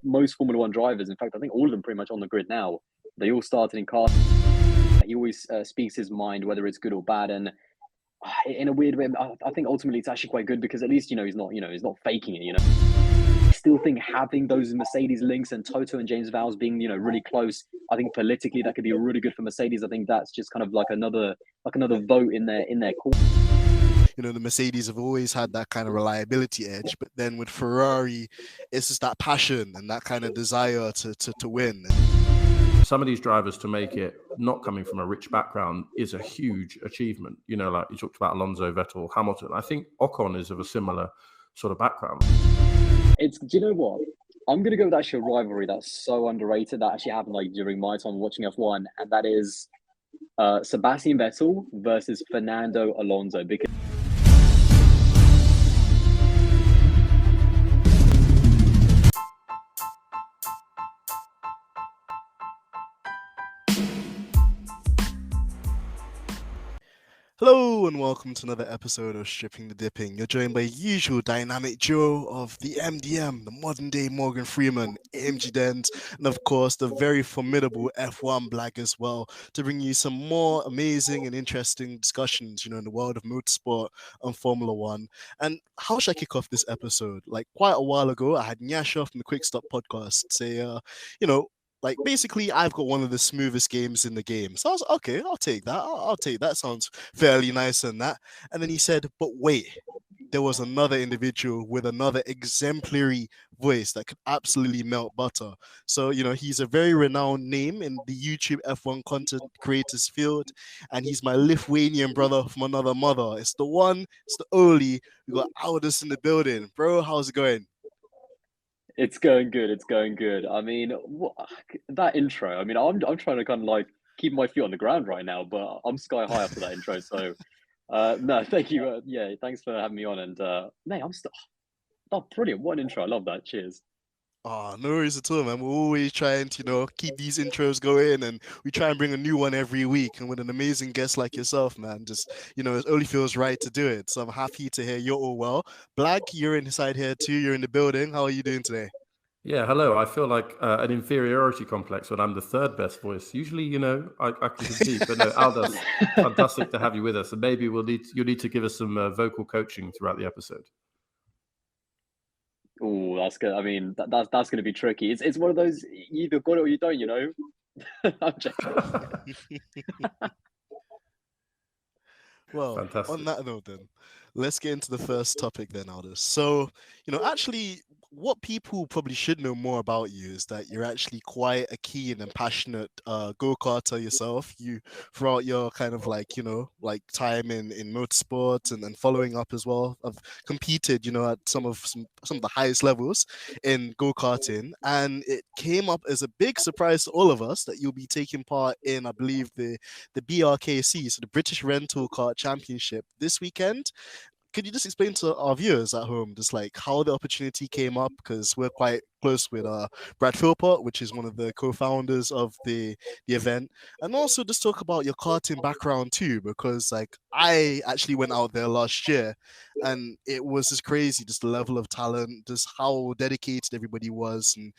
most Formula One drivers, in fact, I think all of them pretty much on the grid now, they all started in karting. He always speaks his mind, whether it's good or bad. And in a weird way, I think ultimately it's actually quite good because at least, he's not faking it, I still think having those Mercedes links and Toto and James Vowles being, really close, I think politically that could be really good for Mercedes. I think that's just kind of like another vote in their court. The Mercedes have always had that kind of reliability edge, but then with Ferrari, it's just that passion and that kind of desire to win. Some of these drivers to make it not coming from a rich background is a huge achievement. Like you talked about Alonso, Vettel, Hamilton. I think Ocon is of a similar sort of background. Do you know what? I'm going to go with actually a rivalry that's so underrated that actually happened like during my time watching F1, and that is Sebastian Vettel versus Fernando Alonso. Because hello and welcome to another episode of Stripping the Dipping. You're joined by usual dynamic duo of the MDM, the modern day Morgan Freeman, AMG Dent, and of course the very formidable F1 Black as well, to bring you some more amazing and interesting discussions, in the world of motorsport and Formula One. And how should I kick off this episode? Like quite a while ago, I had Nyasha from the Quick Stop podcast say, basically, I've got one of the smoothest games in the game. So I was okay, I'll take that. I'll take that. Sounds fairly nice and that. And then he said, but wait, there was another individual with another exemplary voice that could absolutely melt butter. So, he's a very renowned name in the YouTube F1 content creators field. And he's my Lithuanian brother from another mother. It's the one, it's the only. We got Aldas in the building. Bro, how's it going? it's going good. It's going good. I mean, that intro. I mean, I'm trying to kind of like keep my feet on the ground right now, but I'm sky high after that intro. So, no, thank you. Yeah, thanks for having me on. And mate, I'm still. Oh, brilliant! What an intro. I love that. Cheers. Oh, no worries at all, man. We're always trying to, keep these intros going, and we try and bring a new one every week. And with an amazing guest like yourself, man, just, it only feels right to do it. So I'm happy to hear you're all well. Black, you're inside here too. You're in the building. How are you doing today? Yeah, hello. I feel like an inferiority complex when I'm the third best voice. Usually, I can compete, but no, Aldas, fantastic to have you with us. And maybe you'll need to give us some vocal coaching throughout the episode. Oh, that's good. I mean, that's going to be tricky. It's one of those, you either got it or you don't. I'm joking. Well, fantastic. On that note, then, let's get into the first topic then, Aldous. So, actually, what people probably should know more about you is that you're actually quite a keen and passionate go-karter yourself. You, throughout your kind of time in motorsport and following up as well, have competed, at some of the highest levels in go-karting. And it came up as a big surprise to all of us that you'll be taking part in, I believe, the BRKC, so the British Rental Kart Championship this weekend. Could you just explain to our viewers at home just like how the opportunity came up? Because we're quite close with Brad Philpott, which is one of the co-founders of the event, and also just talk about your karting background too, because I actually went out there last year and it was just crazy, just the level of talent, just how dedicated everybody was, and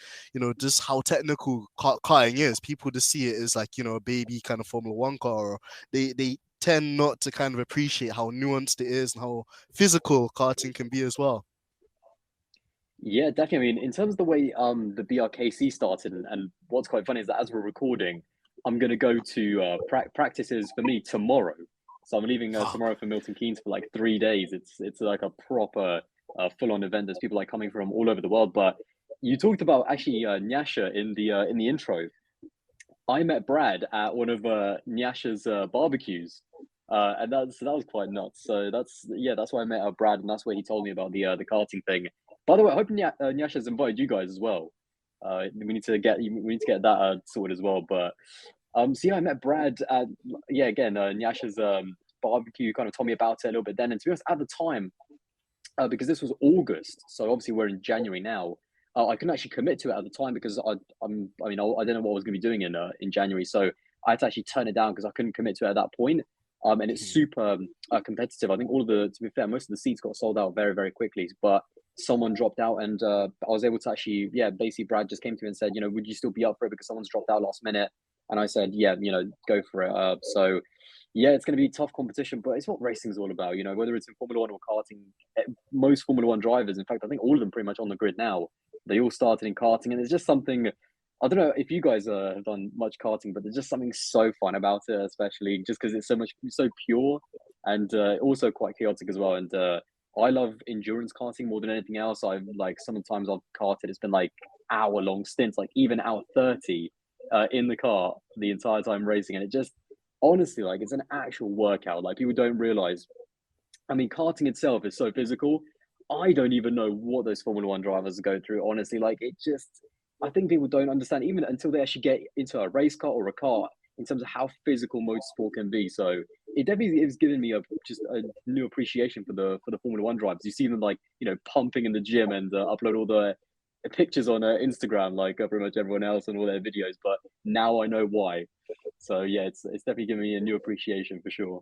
just how technical karting is. People just see it as a baby kind of Formula One car, or they tend not to kind of appreciate how nuanced it is and how physical karting can be as well. Yeah, definitely. I mean, in terms of the way the BRKC started, and what's quite funny is that as we're recording, I'm going to go to practices for me tomorrow. So I'm leaving tomorrow for Milton Keynes for like 3 days. It's like a proper full-on event. There's people coming from all over the world. But you talked about actually Nyasha in the intro. I met Brad at one of Nyasha's barbecues. And that was quite nuts. So that's why I met Brad, and that's where he told me about the karting thing. By the way, I hope Nyasha's invited you guys as well. We need to get that sorted as well. But so yeah, I met Brad at again Nyasha's barbecue. Kind of told me about it a little bit then, and to be honest, at the time, because this was August, so obviously we're in January now. I couldn't actually commit to it at the time because I don't know what I was going to be doing in January, so I had to actually turn it down because I couldn't commit to it at that point. And it's super competitive. I think to be fair, most of the seats got sold out very, very quickly. But someone dropped out, and I was able to actually, basically Brad just came to me and said, would you still be up for it because someone's dropped out last minute? And I said, yeah, go for it. So yeah, it's going to be tough competition, but it's what racing's all about, whether it's in Formula One or karting. Most Formula One drivers, in fact, I think all of them pretty much on the grid now, they all started in karting, and it's just something. I don't know if you guys have done much karting, but there's just something so fun about it, especially just because it's so pure, and also quite chaotic as well. And I love endurance karting more than anything else. Sometimes I've karted, it's been like hour-long stints, like even hour 30 in the car the entire time racing, and it just honestly, like, it's an actual workout. Like, people don't realize. I mean, karting itself is so physical. I don't even know what those Formula One drivers go through. Honestly, like, I think people don't understand even until they actually get into a race car or a car in terms of how physical motorsport can be. So it definitely is giving me just a new appreciation for the Formula One drivers. You see them like pumping in the gym and upload all the pictures on Instagram like pretty much everyone else and all their videos. But now I know why. So yeah, it's definitely giving me a new appreciation for sure.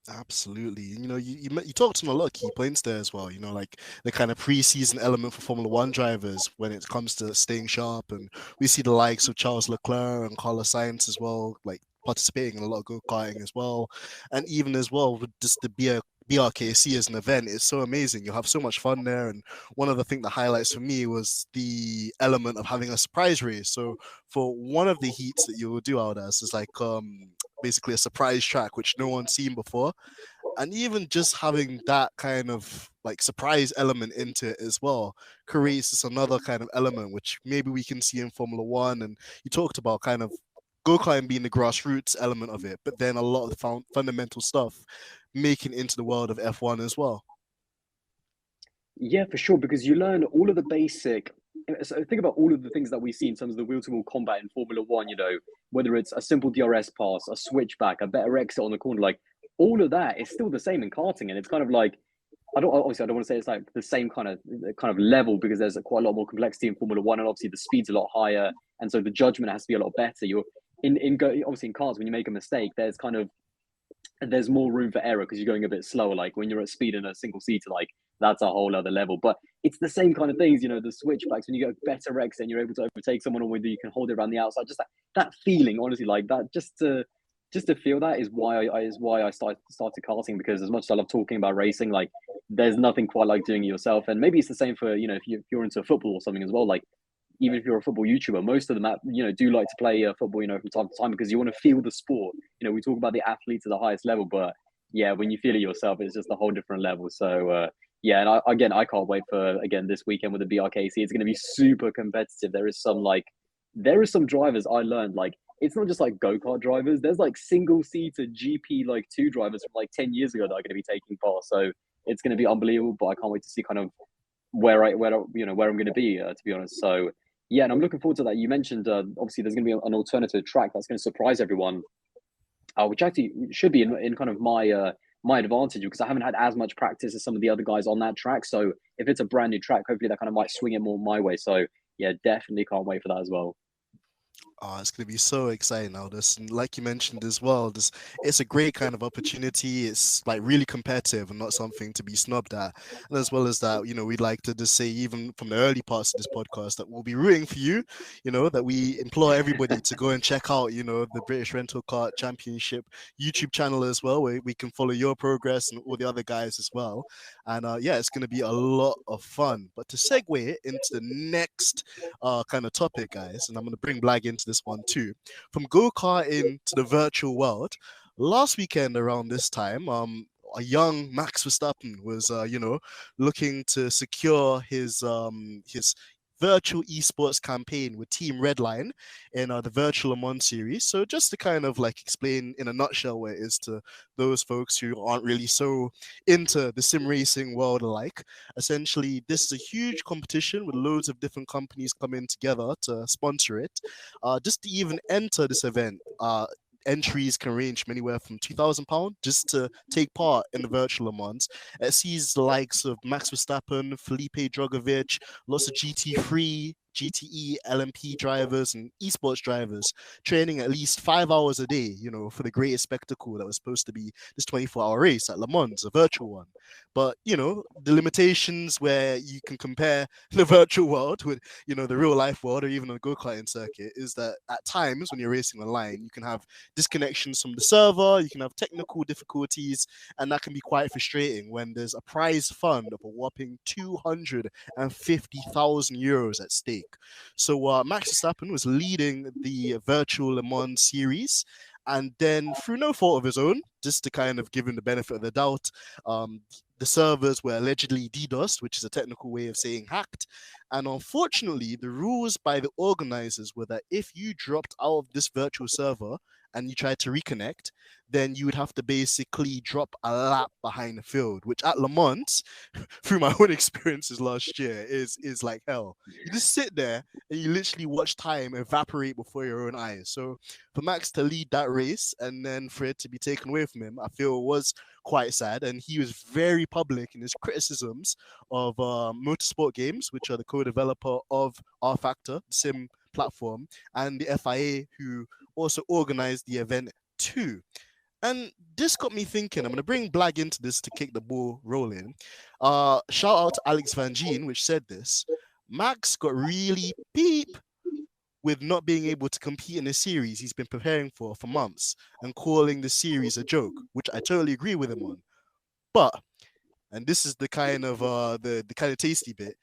Absolutely. You talked on a lot of key points there as well, like the kind of pre-season element for Formula One drivers when it comes to staying sharp. And we see the likes of Charles Leclerc and Carlos Sainz as well, like participating in a lot of go-karting as well. And even as well with just the BRKC as an event, it's so amazing. You'll have so much fun there. And one of the things that highlights for me was the element of having a surprise race. So for one of the heats that you will do, Aldas, is like basically a surprise track which no one's seen before, and even just having that kind of like surprise element into it as well creates this another kind of element which maybe we can see in Formula One. And you talked about kind of go-karting being the grassroots element of it, but then a lot of the fundamental stuff making it into the world of F1 as well. Yeah, for sure, because you learn all of the basic. So think about all of the things that we see in terms of the wheel-to-wheel combat in Formula One, whether it's a simple DRS pass, a switchback, a better exit on the corner, like all of that is still the same in karting. And it's kind of like, I don't want to say it's like the same kind of level, because there's quite a lot more complexity in Formula One, and obviously the speed's a lot higher. And so the judgment has to be a lot better. Obviously in cars, when you make a mistake, there's more room for error because you're going a bit slower. Like when you're at speed in a single seater, like that's a whole other level. But it's the same kind of things, the switchbacks, when you get better exit and you're able to overtake someone, or whether you can hold it around the outside, just that feeling, honestly, like that, just to feel that is why I started karting, because as much as I love talking about racing, like there's nothing quite like doing it yourself. And maybe it's the same for, if you're into football or something as well, like even if you're a football YouTuber, most of them, do like to play football, from time to time, because you want to feel the sport. We talk about the athletes at the highest level, but yeah, when you feel it yourself, it's just a whole different level. So yeah, and I can't wait for this weekend with the BRKC. It's going to be super competitive. There is some drivers I learned, like it's not just like go-kart drivers. There's like single-seater GP like 2 drivers from like 10 years ago that are going to be taking part. So it's going to be unbelievable. But I can't wait to see kind of where I'm going to be, to be honest. So yeah, and I'm looking forward to that. You mentioned obviously there's going to be an alternative track that's going to surprise everyone, which actually should be in kind of my advantage, because I haven't had as much practice as some of the other guys on that track. So if it's a brand new track, hopefully that kind of might swing it more my way. So yeah, definitely can't wait for that as well. Oh, it's going to be so exciting, Aldas. And like you mentioned as well, it's a great kind of opportunity. It's like really competitive and not something to be snubbed at. And as well as that, we'd like to just say, even from the early parts of this podcast, that we'll be rooting for you, that we implore everybody to go and check out, the British Rental Kart Championship YouTube channel as well, where we can follow your progress and all the other guys as well. And yeah, it's going to be a lot of fun. But to segue into the next kind of topic, guys, and I'm going to bring Blag into this one too, from go-karting to the virtual world. Last weekend around this time, a young Max Verstappen was looking to secure his virtual esports campaign with Team Redline in the virtual Le Mans series. So just to kind of like explain in a nutshell what it is to those folks who aren't really so into the sim racing world alike, essentially this is a huge competition with loads of different companies coming together to sponsor it. Just to even enter this event, entries can range from anywhere from £2,000 just to take part in the virtual Le Mans. It sees the likes of Max Verstappen, Felipe Drugovich, lots of GT3 GTE, LMP drivers and esports drivers training at least 5 hours a day, for the greatest spectacle that was supposed to be this 24-hour race at Lemans, a virtual one. But, the limitations where you can compare the virtual world with, the real life world or even a go-karting circuit is that at times when you're racing online, you can have disconnections from the server, you can have technical difficulties, and that can be quite frustrating when there's a prize fund of a whopping 250,000 euros at stake. So Max Verstappen was leading the virtual Le Mans series, and then through no fault of his own, just to kind of give him the benefit of the doubt, the servers were allegedly DDoSed, which is a technical way of saying hacked. And unfortunately, the rules by the organizers were that if you dropped out of this virtual server and you tried to reconnect, then you would have to basically drop a lap behind the field, which at Le Mans, through my own experiences last year, is like hell. You just sit there and you literally watch time evaporate before your own eyes. So for Max to lead that race and then for it to be taken away from him, I feel was quite sad. And he was very public in his criticisms of Motorsport Games, which are the co-developer of R Factor, the sim platform, and the FIA, who also organized the event too. And this got me thinking. I'm going to bring Blag into this to kick the ball rolling. Shout out to Alex Van Gien, which said this. Max got really beep with not being able to compete in a series he's been preparing for months and calling the series a joke, which I totally agree with him on. But, and this is the kind of the kind of tasty bit,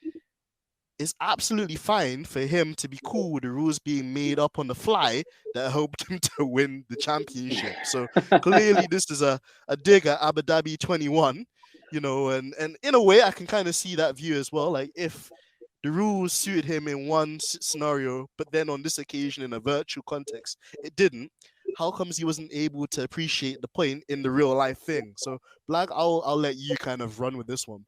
it's absolutely fine for him to be cool with the rules being made up on the fly that helped him to win the championship. So clearly this is a dig at Abu Dhabi 21, and in a way I can kind of see that view as well. Like if the rules suited him in one scenario, but then on this occasion in a virtual context, it didn't, how comes he wasn't able to appreciate the point in the real life thing? So Blag, I'll let you kind of run with this one.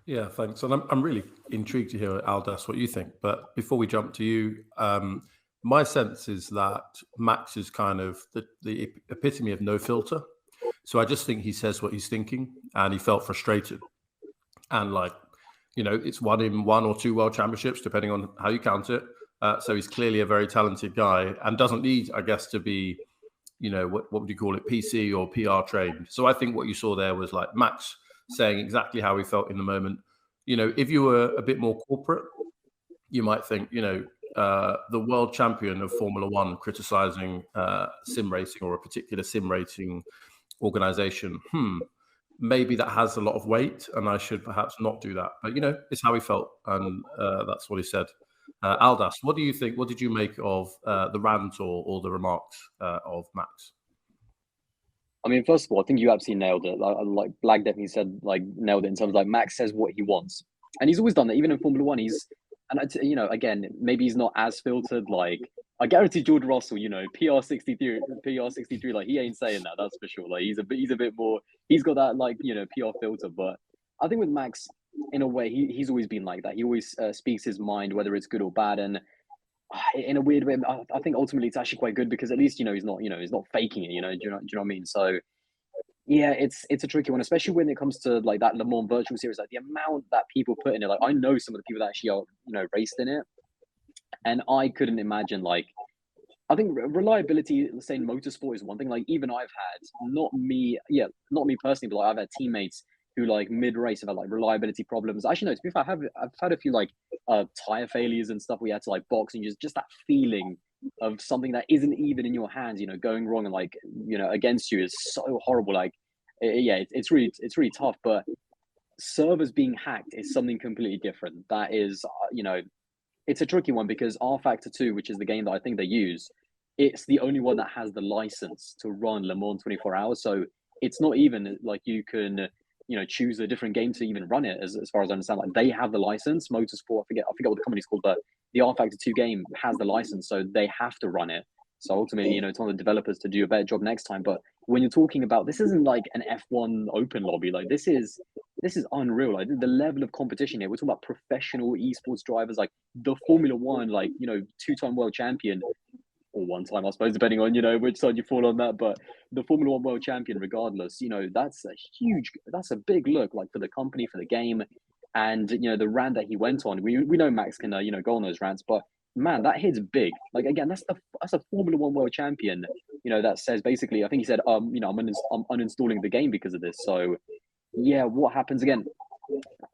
Yeah, thanks. And I'm really intrigued to hear, Aldas, what you think. But before we jump to you, my sense is that Max is kind of the epitome of no filter. So I just think he says what he's thinking, and he felt frustrated. And it's won him 1 or 2 world championships, depending on how you count it. So he's clearly a very talented guy and doesn't need, I guess, to be, what would you call it, PC or PR trained. So I think what you saw there was like Max saying exactly how he felt in the moment. If you were a bit more corporate, you might think, the world champion of Formula One criticizing sim racing or a particular sim racing organization. Maybe that has a lot of weight and I should perhaps not do that. But, it's how he felt. And that's what he said. Aldas, what do you think? What did you make of the rant or the remarks of Max? I mean, first of all, I think you absolutely nailed it. Like Blag definitely said, nailed it in terms of Max says what he wants, and he's always done that. Even in Formula One, again, maybe he's not as filtered. I guarantee George Russell, PR 63, he ain't saying that. That's for sure. He's a bit more. He's got that PR filter. But I think with Max, in a way, he's always been like that. He always speaks his mind, whether it's good or bad, and in a weird way, I think ultimately it's actually quite good because at least he's not faking it. Do you know what I mean? So yeah, it's a tricky one, especially when it comes to that Le Mans virtual series. The amount that people put in it. I know some of the people that actually are raced in it, and I couldn't imagine. I think reliability, let's say in motorsport, is one thing. Even I've had not me personally, but I've had teammates who mid-race have had reliability problems. Actually, no, to be fair, I've had a few tire failures and stuff. We had to box, and just that feeling of something that isn't even in your hands, going wrong and against you is so horrible. It's really tough. But servers being hacked is something completely different. That is, it's a tricky one because R Factor 2, which is the game that I think they use, it's the only one that has the license to run Le Mans 24 hours. So it's not even you can choose a different game to even run it. As far as I understand, they have the license. Motorsport, I forget what the company's called, but the R Factor 2 game has the license, so they have to run it. So ultimately, it's on the developers to do a better job next time. But when you're talking about, this isn't an F1 open lobby. This is unreal. The level of competition here. We're talking about professional esports drivers, the Formula One, 2-time world champion, or 1 time, I suppose, depending on which side you fall on that. But the Formula One world champion, regardless, that's a big look for the company, for the game. And the rant that he went on, we know Max can go on those rants, but man, that hits big. Like again, that's a Formula One world champion. That says basically, I think he said, I'm uninstalling the game because of this. So yeah, what happens again?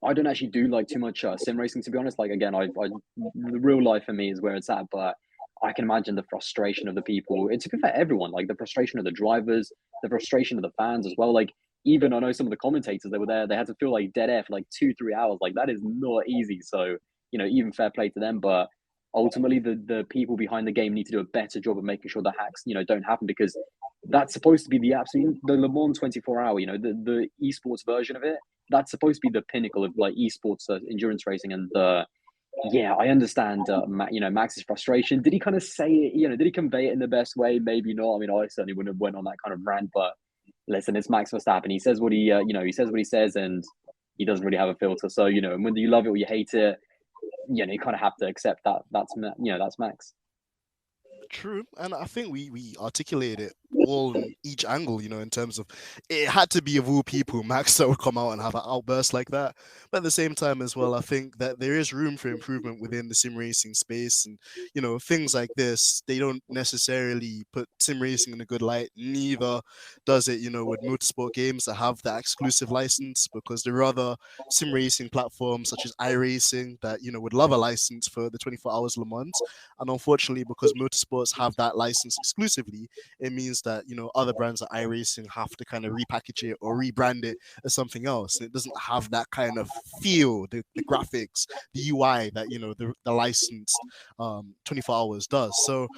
I don't actually do like too much sim racing, to be honest. Like again, the real life for me is where it's at, but I can imagine the frustration of the people. It's good for everyone, like the frustration of the drivers, the frustration of the fans as well. Like even I know some of the commentators that were there, they had to feel like dead air for like 2-3 hours. Like that is not easy. So even fair play to them, but ultimately the people behind the game need to do a better job of making sure the hacks don't happen, because that's supposed to be the Le Mans 24 hour, the esports version of it. That's supposed to be the pinnacle of like esports endurance racing. And yeah, I understand Max's frustration. Did he kind of say it, did he convey it in the best way? Maybe not. I mean, I certainly wouldn't have went on that kind of rant, but listen, it's Max Verstappen. He says what he he says what he says, and he doesn't really have a filter. So and whether you love it or you hate it, you kind of have to accept that that's Max. True, and I think we articulated it all in each angle, in terms of it had to be of all people Max that would come out and have an outburst like that. But at the same time as well, I think that there is room for improvement within the sim racing space, and things like this, they don't necessarily put sim racing in a good light. Neither does it with motorsport games that have that exclusive license, because there are other sim racing platforms such as iRacing that would love a license for the 24 hours Le Mans. And unfortunately, because motorsports have that license exclusively, it means that other brands like iRacing have to kind of repackage it or rebrand it as something else. It doesn't have that kind of feel, the graphics, the UI that the licensed 24 hours does. So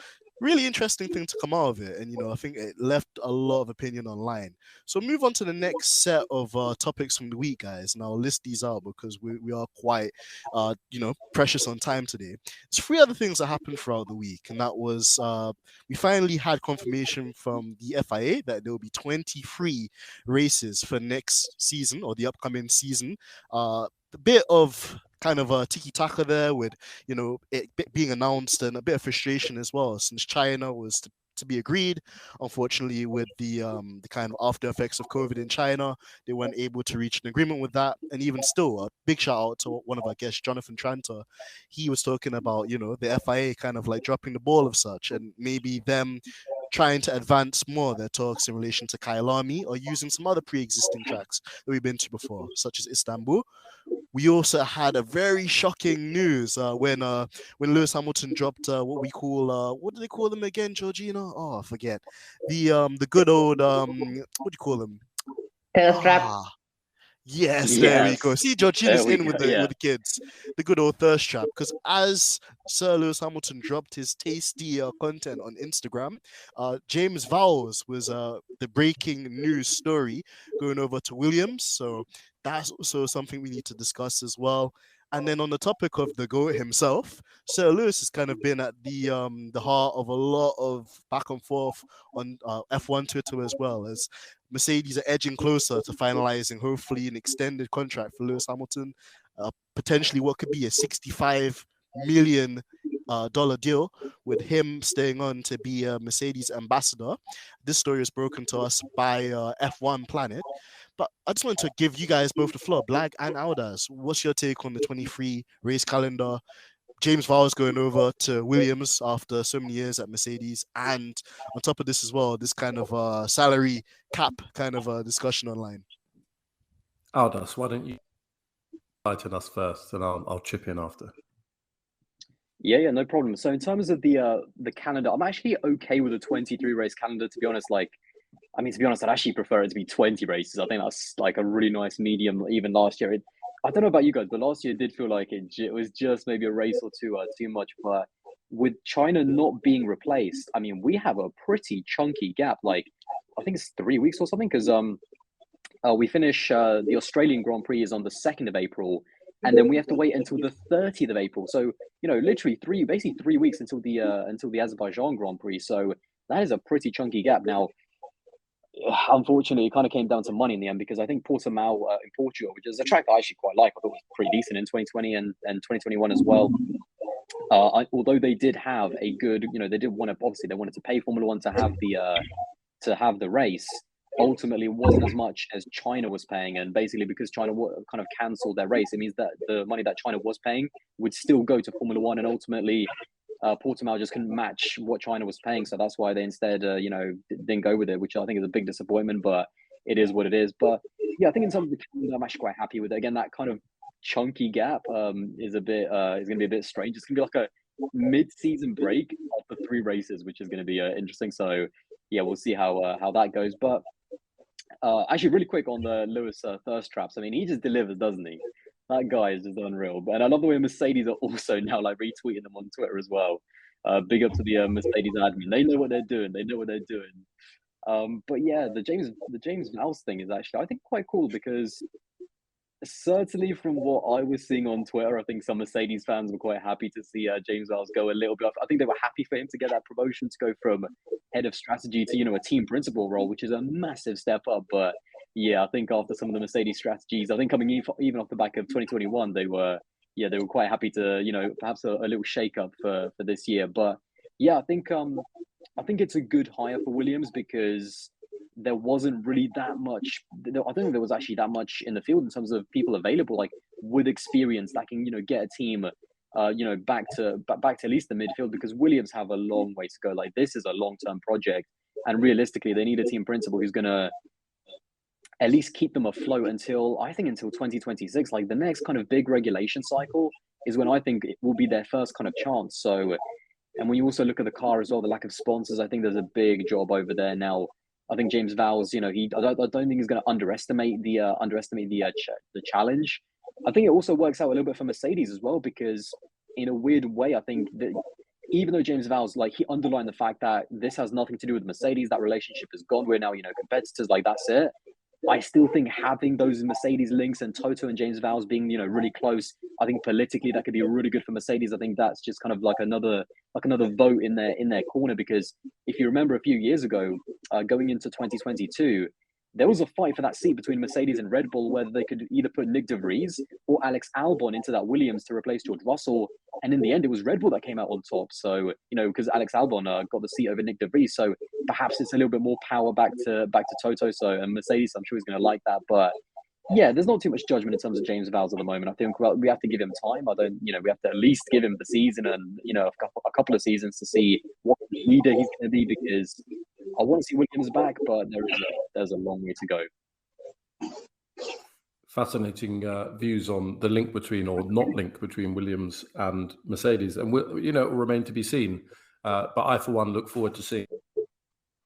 really interesting thing to come out of it, and I think it left a lot of opinion online. So move on to the next set of topics from the week, guys, and I'll list these out because we are quite precious on time today. There's 3 other things that happened throughout the week, and that was we finally had confirmation from the FIA that there will be 23 races for next season, or the upcoming season. A bit of kind of a tiki-taka there with it being announced, and a bit of frustration as well, since China was to be agreed. Unfortunately, with the kind of after effects of COVID in China, they weren't able to reach an agreement with that. And even still, a big shout out to one of our guests, Jonathan Tranter. He was talking about the FIA kind of like dropping the ball of such, and maybe them trying to advance more their talks in relation to Kyalami, or using some other pre-existing tracks that we've been to before, such as Istanbul. We also had a very shocking news when Lewis Hamilton dropped what we call what do they call them again, Georgina? Oh, I forget. The good old what do you call them? Tail strap. Yes, there we go. See, Georgina's in with the kids. The good old thirst trap. Because as Sir Lewis Hamilton dropped his tasty content on Instagram, James Vowles was the breaking news story going over to Williams. So that's also something we need to discuss as well. And then on the topic of the GOAT himself, Sir Lewis has kind of been at the heart of a lot of back and forth on F1 Twitter, as well as Mercedes are edging closer to finalizing hopefully an extended contract for Lewis Hamilton, potentially what could be a $65 million deal, with him staying on to be a Mercedes ambassador. This story is broken to us by F1 Planet. But I just want to give you guys both the floor, Blag and Aldas. What's your take on the 23 race calendar? James Vowles going over to Williams after so many years at Mercedes, and on top of this as well, this kind of salary cap kind of discussion online. Aldas, why don't you enlighten us first, and I'll chip in after. Yeah, no problem. So in terms of the calendar, I'm actually okay with a 23 race calendar, to be honest. To be honest, I'd actually prefer it to be 20 races. I think that's like a really nice medium. Even last year, I don't know about you guys, but last year it did feel like it was just maybe a race or two too much. But with China not being replaced, I mean, we have a pretty chunky gap. Like, I think it's 3 weeks or something, because we finish the Australian Grand Prix is on the 2nd of April, and then we have to wait until the 30th of April. So literally 3 weeks until the Azerbaijan Grand Prix. So that is a pretty chunky gap. Now, unfortunately, it kind of came down to money in the end, because I think Portimao in Portugal, which is a track I actually quite like, I thought was pretty decent in 2020 and 2021 as well. Although they did have a good, they did want to, obviously they wanted to pay Formula One to have the race. ultimately wasn't as much as China was paying. And basically, because China kind of cancelled their race, it means that the money that China was paying would still go to Formula One, and ultimately Portimao just couldn't match what China was paying. So that's why they instead, didn't go with it, which I think is a big disappointment, but it is what it is. But yeah, I think in terms of the calendar, I'm actually quite happy with it. Again, that kind of chunky gap is a bit, is going to be a bit strange. It's going to be like a mid-season break after 3 races, which is going to be interesting. So yeah, we'll see how that goes. But actually, really quick on the Lewis thirst traps. I mean, he just delivers, doesn't he? That guy is just unreal. And I love the way Mercedes are also now like retweeting them on Twitter as well. Big up to the Mercedes admin. They know what they're doing. They know what they're doing. But yeah, the James Vowles thing is actually, I think, quite cool, because certainly from what I was seeing on Twitter, I think some Mercedes fans were quite happy to see James Vowles go a little bit off. I think they were happy for him to get that promotion to go from head of strategy to, a team principal role, which is a massive step up. But yeah, I think after some of the Mercedes strategies, I think coming even off the back of 2021, they were quite happy to, perhaps a little shake up for this year. But yeah, I think it's a good hire for Williams, because there wasn't really that much. I don't think there was actually that much in the field in terms of people available, like with experience that can, get a team, back to at least the midfield, because Williams have a long way to go. Like, this is a long-term project, and realistically, they need a team principal who's gonna at least keep them afloat until 2026. Like, the next kind of big regulation cycle is when I think it will be their first kind of chance. So, and when you also look at the car as well, the lack of sponsors, I think there's a big job over there now. I think James Vowles, I don't think he's going to underestimate the challenge. I think it also works out a little bit for Mercedes as well, because in a weird way, I think that even though James Vowles, like, he underlined the fact that this has nothing to do with Mercedes, that relationship is gone, we're now, competitors, like, that's it. I still think having those Mercedes links and Toto and James Vowles being, really close, I think politically that could be really good for Mercedes. I think that's just kind of like another vote in their corner, because if you remember a few years ago, going into 2022, there was a fight for that seat between Mercedes and Red Bull, whether they could either put Nyck de Vries or Alex Albon into that Williams to replace George Russell. And in the end, it was Red Bull that came out on top. So, because Alex Albon got the seat over Nyck de Vries. So perhaps it's a little bit more power back to Toto. So, and Mercedes, I'm sure he's going to like that. But yeah, there's not too much judgment in terms of James Vowles at the moment. I think we have to give him time. We have to at least give him the season and, a couple of seasons to see what leader he's going to be, because I want to see Williams back, but there's a long way to go. Fascinating views on the link between, or not link between, Williams and Mercedes, and it will remain to be seen. But I, for one, look forward to seeing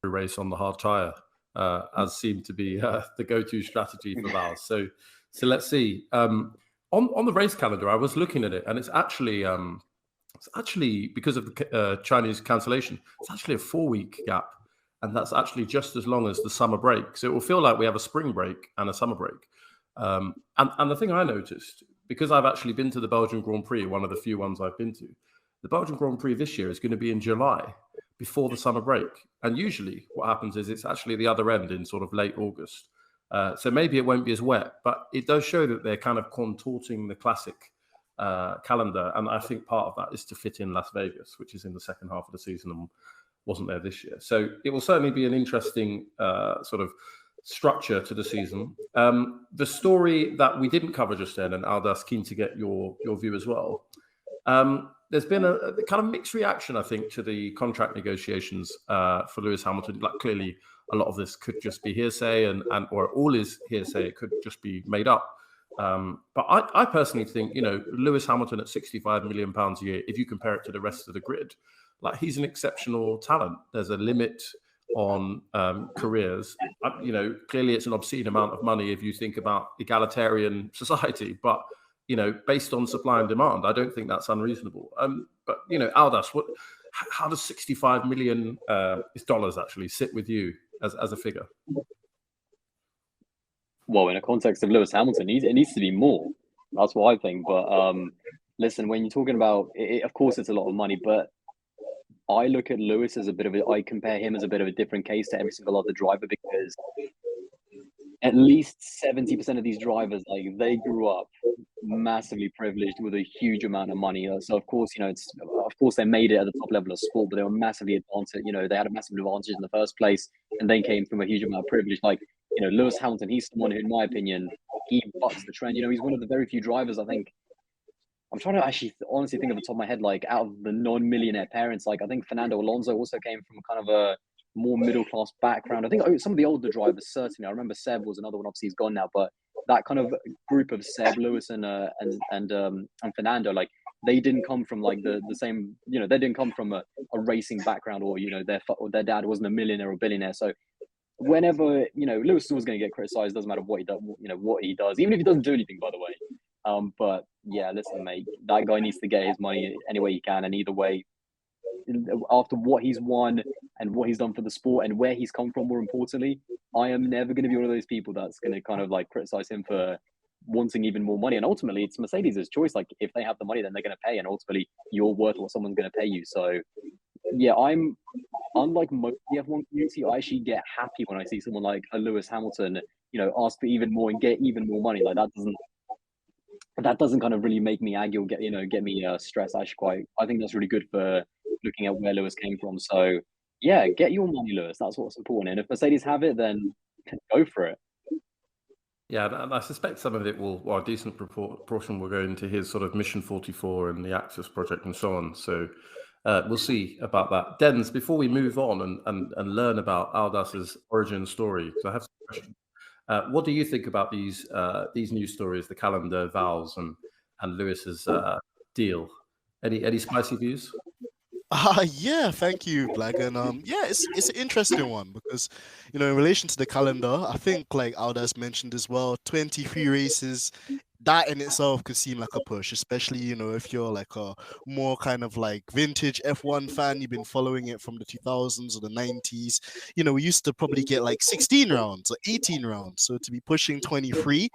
a race on the hard tyre, as seemed to be the go-to strategy for Vowles. So let's see. On the race calendar, I was looking at it, and it's actually because of the Chinese cancellation, it's actually a 4-week gap. And that's actually just as long as the summer break. So it will feel like we have a spring break and a summer break. And the thing I noticed, because I've actually been to the Belgian Grand Prix, one of the few ones I've been to, the Belgian Grand Prix this year is going to be in July, before the summer break. And usually what happens is it's actually the other end in sort of late August. So maybe it won't be as wet, but it does show that they're kind of contorting the classic calendar. And I think part of that is to fit in Las Vegas, which is in the second half of the season and wasn't there this year. So it will certainly be an interesting sort of structure to the season. The story that we didn't cover just then, and Aldas, keen to get your view as well. There's been a kind of mixed reaction, I think, to the contract negotiations for Lewis Hamilton. Like, clearly, a lot of this could just be hearsay, or all is hearsay. It could just be made up. But I personally think, Lewis Hamilton at £65 million a year, if you compare it to the rest of the grid, like, he's an exceptional talent. There's a limit on careers. Clearly it's an obscene amount of money if you think about egalitarian society, but based on supply and demand, I don't think that's unreasonable. But Aldas, how does $65 million dollars actually sit with you as a figure? Well, in a context of Lewis Hamilton, it needs to be more. That's what I think. But listen, when you're talking about it, of course it's a lot of money, but I look at Lewis as I compare him as a bit of a different case to every single other driver, because at least 70% of these drivers, like, they grew up massively privileged with a huge amount of money. So of course, of course they made it at the top level of sport, but they were massively advantaged. They had a massive advantage in the first place. and then came from a huge amount of privilege. Like, you know, Lewis Hamilton, he's someone who, in my opinion, he bucks the trend. You know, he's one of the very few drivers, I think. I'm trying to actually honestly think of the top of my head, like out of the non-millionaire parents, like I think Fernando Alonso also came from kind of a more middle-class background. I think some of the older drivers, certainly. I remember Seb was another one, obviously he's gone now, but that kind of group of Seb, Lewis, and Fernando, like they didn't come from like the same, you know, they didn't come from a racing background, or, you know, their dad wasn't a millionaire or billionaire. So whenever, you know, Lewis is always going to get criticized, doesn't matter what he does, you know, what he does, even if he doesn't do anything, by the way. But yeah, listen, mate, that guy needs to get his money any way he can, and either way, after what he's won and what he's done for the sport and where he's come from, more importantly, I am never going to be one of those people that's going to kind of like criticize him for wanting even more money. And ultimately, it's Mercedes' choice. Like, if they have the money, then they're going to pay, and ultimately, you're worth what someone's going to pay you. So yeah, I'm unlike most of the F1 community. I actually get happy when I see someone like a Lewis Hamilton, you know, ask for even more and get even more money. Like, that doesn't kind of really make me angry or get me stressed. Actually, I think that's really good for looking at where Lewis came from. So yeah, get your money, Lewis. That's what's important. And if Mercedes have it, then go for it. Yeah, and I suspect some of it a decent proportion will go into his sort of Mission 44 and the Axis project and so on. So we'll see about that. Dens, before we move on and learn about Aldas's origin story, because I have some questions. What do you think about these news stories, the calendar, Val's, and Lewis's deal? Any spicy views? Yeah, thank you, Blag. And yeah, it's an interesting one because, you know, in relation to the calendar, I think like Aldas mentioned as well, 23 races, that in itself could seem like a push, especially, you know, if you're like a more kind of like vintage F1 fan, you've been following it from the 2000s or the 90s. You know, we used to probably get like 16 rounds or 18 rounds. So to be pushing 23,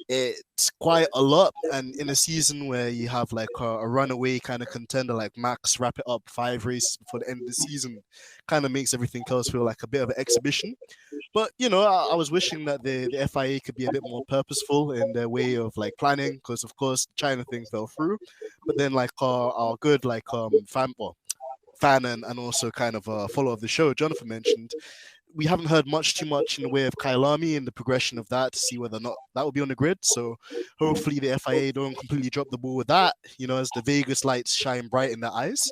it's quite a lot. And in a season where you have like a runaway kind of contender like Max wrap it up 5 races before the end of the season, kind of makes everything else feel like a bit of an exhibition. But, you know, I was wishing that the FIA could be a bit more purposeful in their way of like planning, because of course the China thing fell through. But then like our good like fan and also kind of a follower of the show, Jonathan, mentioned, we haven't heard too much in the way of Kailami and the progression of that to see whether or not that will be on the grid. So hopefully the FIA don't completely drop the ball with that, you know, as the Vegas lights shine bright in their eyes.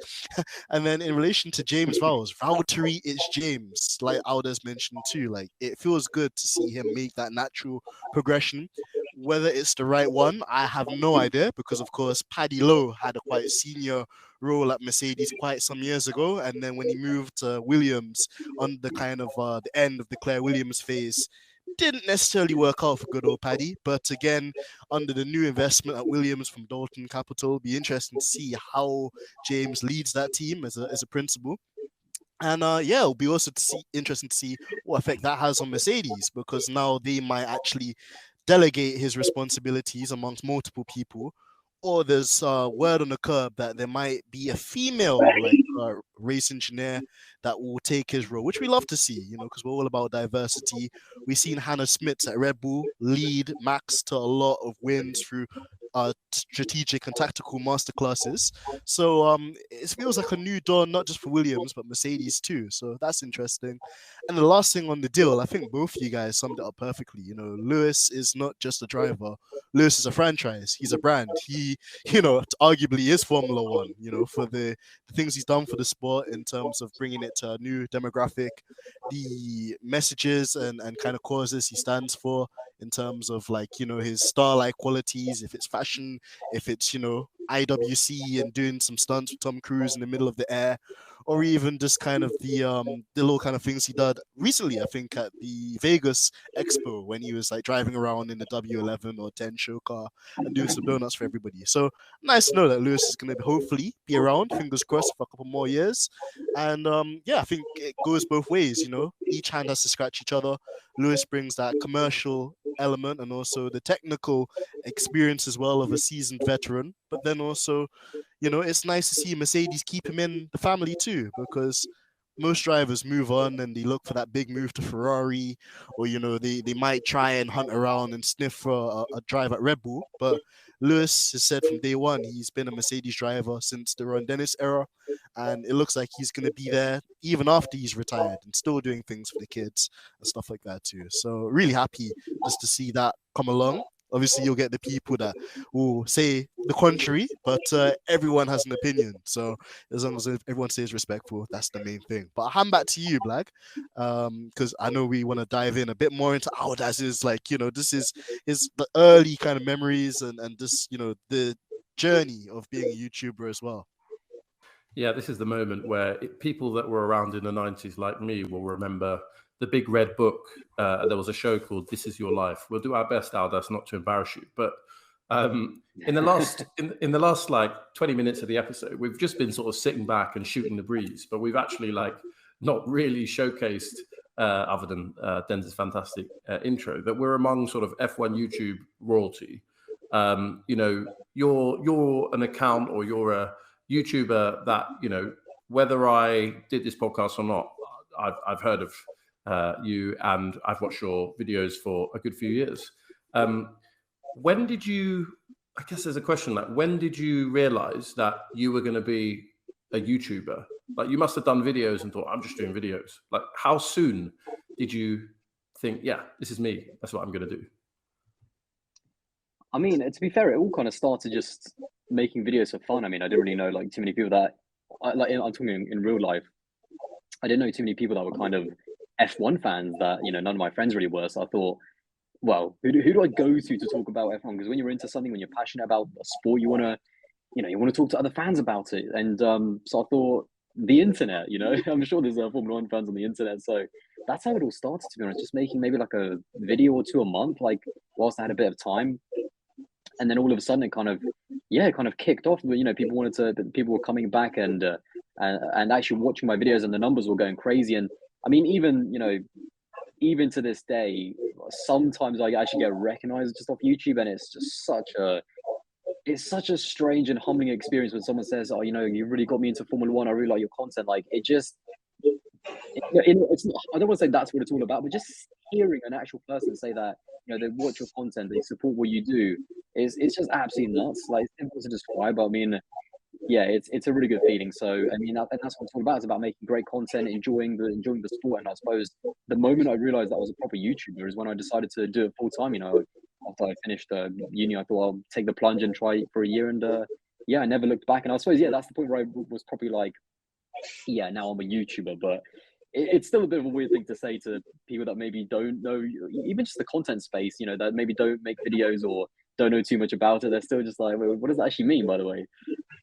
And then in relation to James Vowles, Valtteri is James, like Aldas mentioned too. Like, it feels good to see him make that natural progression. Whether it's the right one, I have no idea, because of course Paddy Lowe had a quite senior role at Mercedes quite some years ago, and then when he moved to Williams on the kind of the end of the Claire Williams phase, didn't necessarily work out for good old Paddy. But again, under the new investment at Williams from Dalton Capital, be interesting to see how James leads that team as a principal. And yeah, it'll be also interesting to see what effect that has on Mercedes, because now they might actually delegate his responsibilities amongst multiple people, or there's word on the curb that there might be a female like race engineer that will take his role, which we love to see, you know, because we're all about diversity. We've seen Hannah Smits at Red Bull lead Max to a lot of wins through strategic and tactical masterclasses. So it feels like a new dawn, not just for Williams, but Mercedes too. So that's interesting. And the last thing on the deal, I think both of you guys summed it up perfectly. You know, Lewis is not just a driver. Lewis is a franchise. He's a brand. He, you know, arguably is Formula One, you know, for the things he's done for the sport in terms of bringing it to a new demographic, the messages and kind of causes he stands for in terms of like, you know, his star-like qualities, if it's fashion, if it's, you know, IWC and doing some stunts with Tom Cruise in the middle of the air, or even just kind of the little kind of things he did recently, I think at the Vegas Expo, when he was like driving around in the W11 or 10 show car and doing some donuts for everybody. So nice to know that Lewis is going to hopefully be around, fingers crossed, for a couple more years. And yeah, I think it goes both ways, you know, each hand has to scratch each other. Lewis brings that commercial element and also the technical experience as well of a seasoned veteran, but then also, you know, it's nice to see Mercedes keep him in the family too, because most drivers move on and they look for that big move to Ferrari, or, you know, they might try and hunt around and sniff for a drive at Red Bull. But Lewis has said from day one he's been a Mercedes driver since the Ron Dennis era, and it looks like he's going to be there even after he's retired and still doing things for the kids and stuff like that too. So really happy just to see that come along. Obviously, you'll get the people that will say the contrary, but everyone has an opinion. So as long as everyone stays respectful, that's the main thing. But I'll hand back to you, Black, because I know we want to dive in a bit more into Aldas. Is like, this is the early kind of memories and this, the journey of being a YouTuber as well. Yeah, this is the moment where people that were around in the 90s like me will remember the big red book. There was a show called This Is Your Life. We'll do our best, Aldas, not to embarrass you. But in the last like 20 minutes of the episode, we've just been sort of sitting back and shooting the breeze. But we've actually like not really showcased, other than Denz's fantastic intro, that we're among sort of F1 YouTube royalty. You're an account, or you're a YouTuber that, whether I did this podcast or not, I've heard of you, and I've watched your videos for a good few years. When did you, I guess there's a question, like, when did you realize that you were going to be a YouTuber? Like, you must have done videos and thought, I'm just doing videos. Like, how soon did you think, yeah, this is me, that's what I'm going to do? I mean, to be fair, it all kind of started just making videos for fun. I mean, I didn't really know like too many people that, I'm talking in real life, I didn't know too many people that were kind of F1 fans that, none of my friends really were. So I thought, well, who do I go to talk about F1? Because when you're into something, when you're passionate about a sport, you want to talk to other fans about it. And so I thought, the internet, I'm sure there's Formula One fans on the internet. So that's how it all started, to be honest, just making maybe like a video or two a month, like whilst I had a bit of time. And then all of a sudden it kind of kicked off. People were coming back and actually watching my videos, and the numbers were going crazy. And I mean, even to this day, sometimes I actually get recognized just off YouTube, and it's just such a strange and humbling experience when someone says, "Oh, you really got me into Formula One. I really like your content." Like, it's not, I don't want to say that's what it's all about, but just hearing an actual person say that, they watch your content, they support what you do, it's just absolutely nuts. Like, it's difficult to describe, but I mean, yeah, it's a really good feeling. So I mean, and that's what it's all about. It's about making great content, enjoying the sport. And I suppose the moment I realized that I was a proper YouTuber is when I decided to do it full time. After I finished uni, I thought I'll take the plunge and try it for a year, and I never looked back. And I suppose that's the point where I was probably like, now I'm a YouTuber. But it's still a bit of a weird thing to say to people that maybe don't know, even just the content space, that maybe don't make videos or don't know too much about it. They're still just like, what does that actually mean, by the way?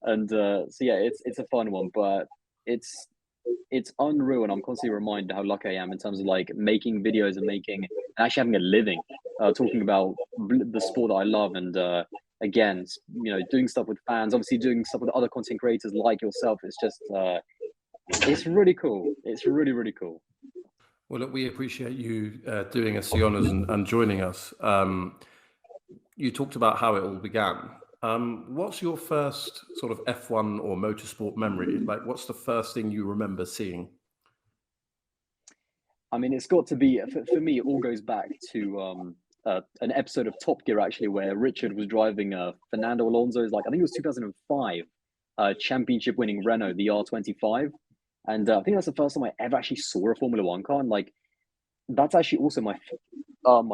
And it's a fun one, but it's unreal, and I'm constantly reminded how lucky I am in terms of like making videos and actually having a living, talking about the sport that I love, and again, doing stuff with fans, obviously doing stuff with other content creators like yourself. It's just it's really cool. It's really, really cool. Well, look, we appreciate you doing us the honors and joining us. You talked about how it all began. What's your first sort of F1 or motorsport memory? Like, what's the first thing you remember seeing? I mean, it's got to be, for me, it all goes back to an episode of Top Gear, actually, where Richard was driving Fernando Alonso's, I think it was 2005, championship winning Renault, the R25. And I think that's the first time I ever actually saw a Formula One car. And that's actually also my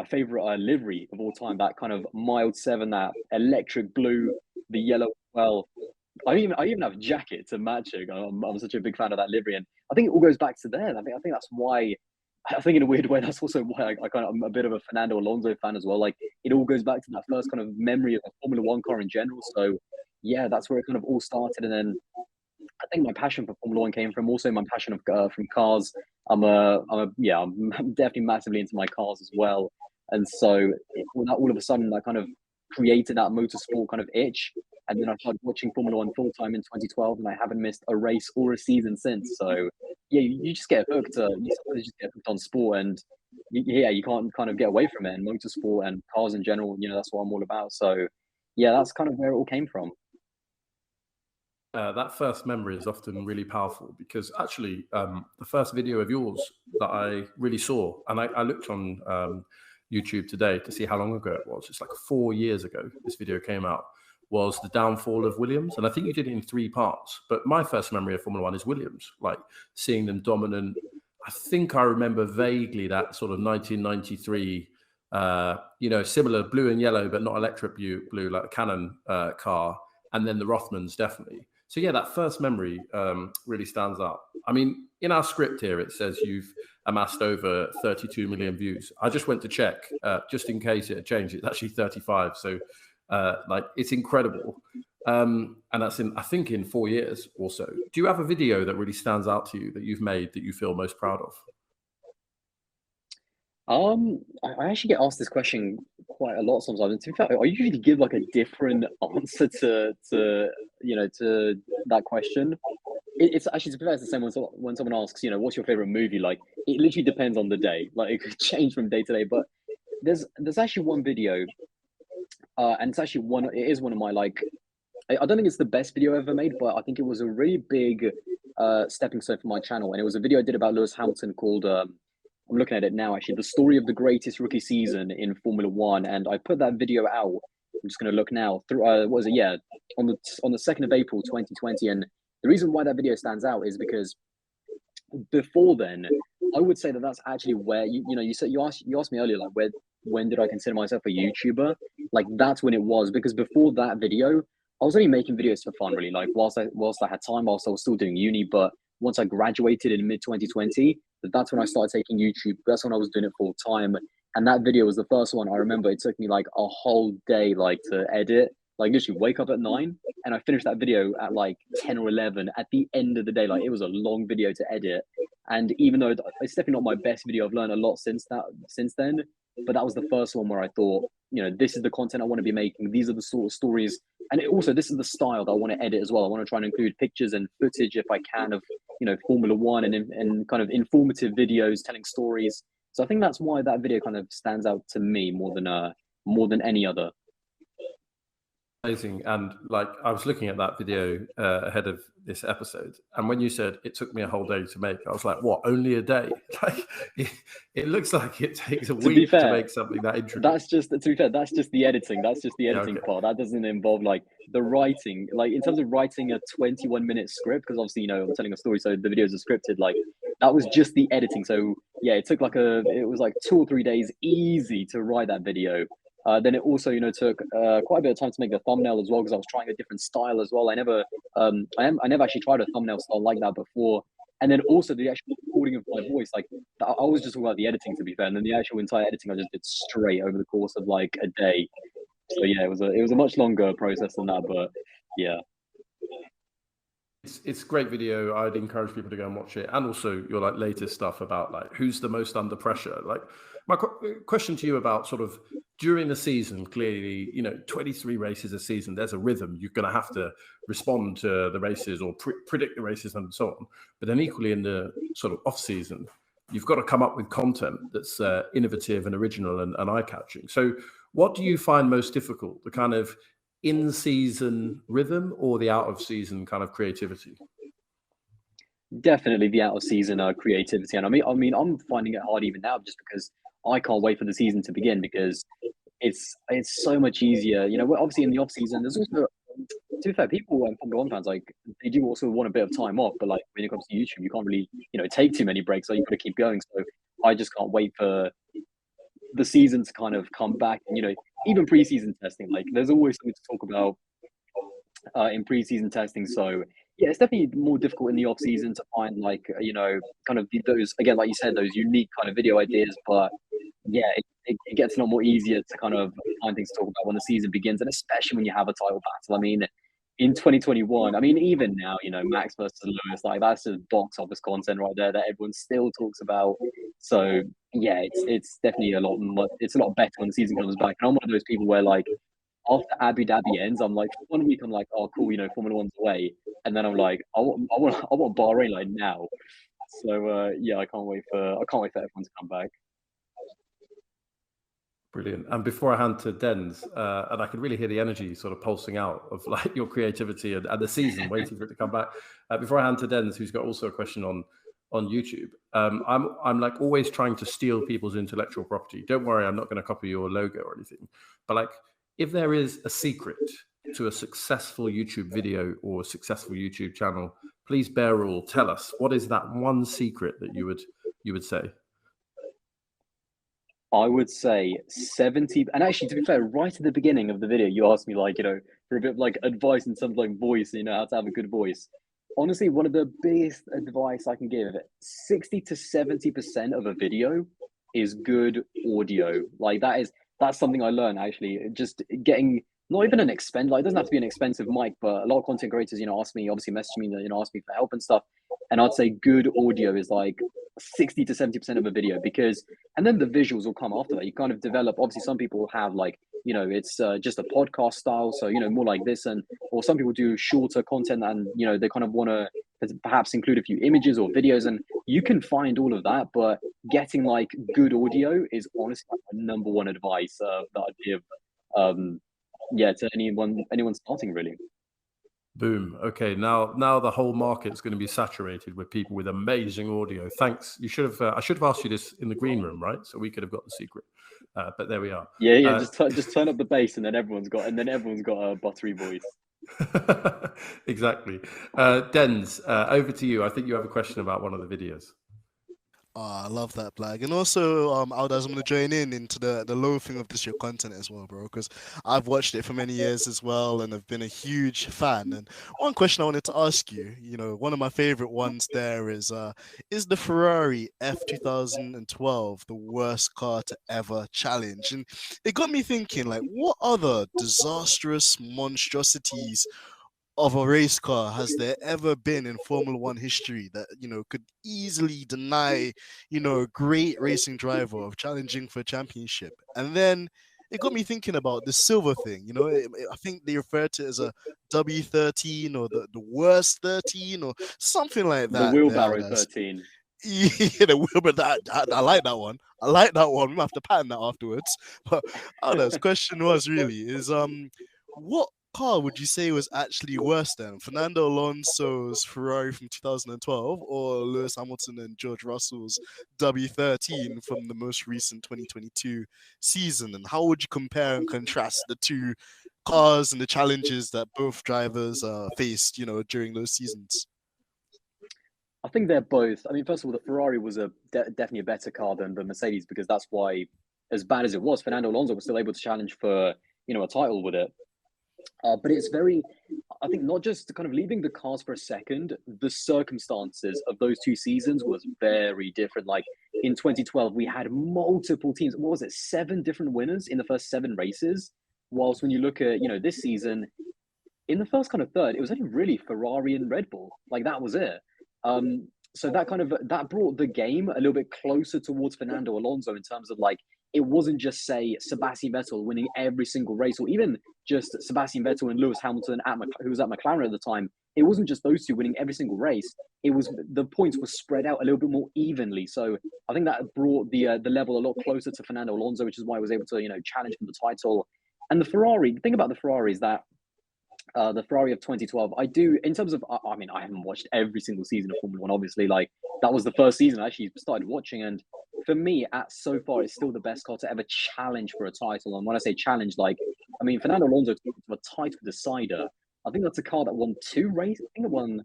favorite livery of all time. That kind of mild 7, that electric blue, the yellow. Well, I even have a jacket to match it. I'm such a big fan of that livery, and I think it all goes back to there. I think that's why. I think in a weird way, that's also why I'm a bit of a Fernando Alonso fan as well. Like, it all goes back to that first kind of memory of a Formula One car in general. So yeah, that's where it kind of all started, and then I think my passion for Formula One came from also my passion from cars. I'm definitely massively into my cars as well, and so all of a sudden that kind of created that motorsport kind of itch, and then I started watching Formula One full time in 2012, and I haven't missed a race or a season since. So yeah, you just get hooked. You just get hooked on sport, and you can't kind of get away from it. And motorsport and cars in general, that's what I'm all about. So yeah, that's kind of where it all came from. That first memory is often really powerful, because actually the first video of yours that I really saw, and I looked on YouTube today to see how long ago it was. It's like 4 years ago this video came out, was the downfall of Williams. And I think you did it in 3 parts. But my first memory of Formula One is Williams, like seeing them dominant. I think I remember vaguely that sort of 1993, similar blue and yellow, but not electric blue, like a Canon car. And then the Rothmans, definitely. So yeah, that first memory really stands out. I mean, in our script here, it says you've amassed over 32 million views. I just went to check, just in case it had changed. It's actually 35. So it's incredible. And that's I think in 4 years or so. Do you have a video that really stands out to you that you've made that you feel most proud of? I actually get asked this question quite a lot sometimes. And to be fair, I usually give like a different answer to that question. It's actually, to be fair, it's the same when someone asks, what's your favorite movie? Like, it literally depends on the day. Like, it could change from day to day. But there's actually one video, and it's actually it is one of my, like, I don't think it's the best video I ever made, but I think it was a really big stepping stone for my channel. And it was a video I did about Lewis Hamilton called, I'm looking at it now, actually, the story of the greatest rookie season in Formula One. And I put that video out. I'm just going to look now through, what was it? Yeah, on the 2nd of April, 2020. And the reason why that video stands out is because before then, I would say that that's actually where you asked me earlier, like, when did I consider myself a YouTuber? Like, that's when it was, because before that video, I was only making videos for fun, really. Like, whilst I had time, whilst I was still doing uni. But once I graduated in mid 2020, that's when I started taking YouTube. That's when I was doing it full time. And that video was the first one. I remember it took me like a whole day, like, to edit. Like, literally wake up at 9 and I finished that video at like 10 or 11 at the end of the day. Like, it was a long video to edit. And even though it's definitely not my best video, I've learned a lot since then. But that was the first one where I thought, this is the content I want to be making. These are the sort of stories. And this is the style that I want to edit as well. I want to try and include pictures and footage, if I can, of, Formula One and kind of informative videos telling stories. So I think that's why that video kind of stands out to me more than any other. Amazing. And like, I was looking at that video ahead of this episode, and when you said it took me a whole day to make, I was like, what, only a day? Like, it looks like it takes a week to make something that interesting. To be fair, that's just the editing. That's just the editing part. That doesn't involve like the writing. Like, in terms of writing a 21-minute script, because obviously, I'm telling a story, so the videos are scripted. Like, that was just the editing. So yeah, it took it was like 2 or 3 days easy to write that video. Then it also, took quite a bit of time to make the thumbnail as well, because I was trying a different style as well. I never actually tried a thumbnail style like that before. And then also the actual recording of my voice, like, I was just talking about the editing, to be fair, and then the actual entire editing I just did straight over the course of like a day. So yeah, it was a much longer process than that, but yeah. It's a great video. I'd encourage people to go and watch it, and also your like latest stuff about like who's the most under pressure. Like, my question to you about sort of during the season, clearly, 23 races a season, there's a rhythm. You're going to have to respond to the races or predict the races and so on. But then equally in the sort of off season, you've got to come up with content that's innovative and original and eye-catching. So what do you find most difficult, the kind of in-season rhythm or the out-of-season kind of creativity? Definitely the out-of-season creativity. And I mean, I'm finding it hard even now, just because I can't wait for the season to begin, because it's so much easier. Obviously in the off-season, there's also, to be fair, people and Formula One fans, like, they do also want a bit of time off. But like, when it comes to YouTube, you can't really, take too many breaks. So you've got to keep going. So I just can't wait for the season to kind of come back. And, even pre-season testing, like, there's always something to talk about in pre-season testing. So yeah, it's definitely more difficult in the off season to find like, kind of those, again, like you said, those unique kind of video ideas. But yeah, it gets a lot more easier to kind of find things to talk about when the season begins, and especially when you have a title battle. I mean, in 2021, I mean, even now, Max versus Lewis, like, that's just box office content right there that everyone still talks about. So yeah, it's definitely a lot better when the season comes back. And I'm one of those people where, like, after Abu Dhabi ends, I'm like, 1 week I'm like, oh cool, Formula One's away, and then I'm like, I want Bahrain like now. So yeah, I can't wait for everyone to come back. Brilliant. And before I hand to Dens, and I can really hear the energy sort of pulsing out of like your creativity and the season waiting for it to come back. Before I hand to Dens, who's got also a question on YouTube, I'm like always trying to steal people's intellectual property. Don't worry, I'm not going to copy your logo or anything. But like, if there is a secret to a successful YouTube video or a successful YouTube channel, please bear rule. Tell us, what is that one secret that you would say? I would say 70, and actually, to be fair, right at the beginning of the video, you asked me, like, for a bit of like advice in terms of like voice, how to have a good voice. Honestly, one of the biggest advice I can give, 60 to 70% of a video is good audio. Like that's something I learned actually. Just getting not even an expensive, like it doesn't have to be an expensive mic, but a lot of content creators, ask me, obviously message me, ask me for help and stuff. And I'd say good audio is like 60 to 70% of a video, because, and then the visuals will come after that. You kind of develop, obviously some people have like, it's just a podcast style. So, more like this, or some people do shorter content and, they kind of want to perhaps include a few images or videos, and you can find all of that. But getting like good audio is honestly like my number one advice that I'd give, to anyone starting really. Boom. Okay, now the whole market's going to be saturated with people with amazing audio. Thanks. You should have. I should have asked you this in the green room, right? So we could have got the secret. But there we are. Yeah. Just turn up the bass, and then everyone's got a buttery voice. Exactly. Dens, over to you. I think you have a question about one of the videos. I love that, Blag. And also, Aldas, I'm going to join into the loathing of your content as well, bro, because I've watched it for many years as well, and I've been a huge fan. And one question I wanted to ask you, one of my favorite ones there is the Ferrari F2012 the worst car to ever challenge? And it got me thinking, like, what other disastrous monstrosities of a race car has there ever been in Formula One history that, could easily deny, a great racing driver of challenging for a championship? And then it got me thinking about the silver thing. I think they refer to it as a W13 or the worst 13 or something like that. The wheelbarrow 13. Yeah, the wheelbarrow. I like that one. We might have to patent that afterwards. But Aldas, question was what car would you say was actually worse than Fernando Alonso's Ferrari from 2012 or Lewis Hamilton and George Russell's W13 from the most recent 2022 season? And how would you compare and contrast the two cars and the challenges that both drivers faced, during those seasons? I think they're both. I mean, first of all, the Ferrari was definitely a better car than the Mercedes, because that's why, as bad as it was, Fernando Alonso was still able to challenge for, a title with it. But it's I think, not just kind of leaving the cars for a second, the circumstances of those two seasons was very different. Like in 2012, we had multiple teams. What was it? 7 different winners in the first 7 races. Whilst when you look at, this season, in the first kind of third, it was only really Ferrari and Red Bull. Like that was it. So that brought the game a little bit closer towards Fernando Alonso in terms of like, it wasn't just, say, Sebastian Vettel winning every single race, or even just Sebastian Vettel and Lewis Hamilton who was at McLaren at the time. It wasn't just those two winning every single race. It was, the points were spread out a little bit more evenly. So I think that brought the level a lot closer to Fernando Alonso, which is why he was able to, challenge for the title. And the thing about the Ferrari is that the Ferrari of 2012, I do, in terms of, I mean, I haven't watched every single season of Formula One, obviously. Like, that was the first season I actually started watching. And for me, so far, it's still the best car to ever challenge for a title. And when I say challenge, like, I mean, Fernando Alonso took a title decider. I think that's a car that won 2 races. I think it won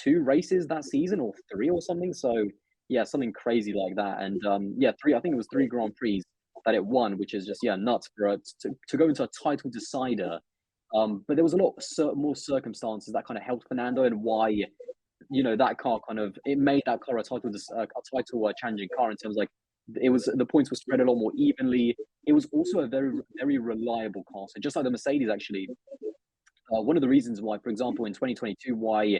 2 races that season, or 3 or something. So, yeah, something crazy like that. And, 3, I think it was 3 Grand Prix that it won, which is just, nuts for it to go into a title decider. But there was a lot more circumstances that kind of helped Fernando, and why, that car it made that car a title challenging car in terms of, like, the points were spread a lot more evenly. It was also a very, very reliable car. So just like the Mercedes, actually, one of the reasons why, for example, in 2022, why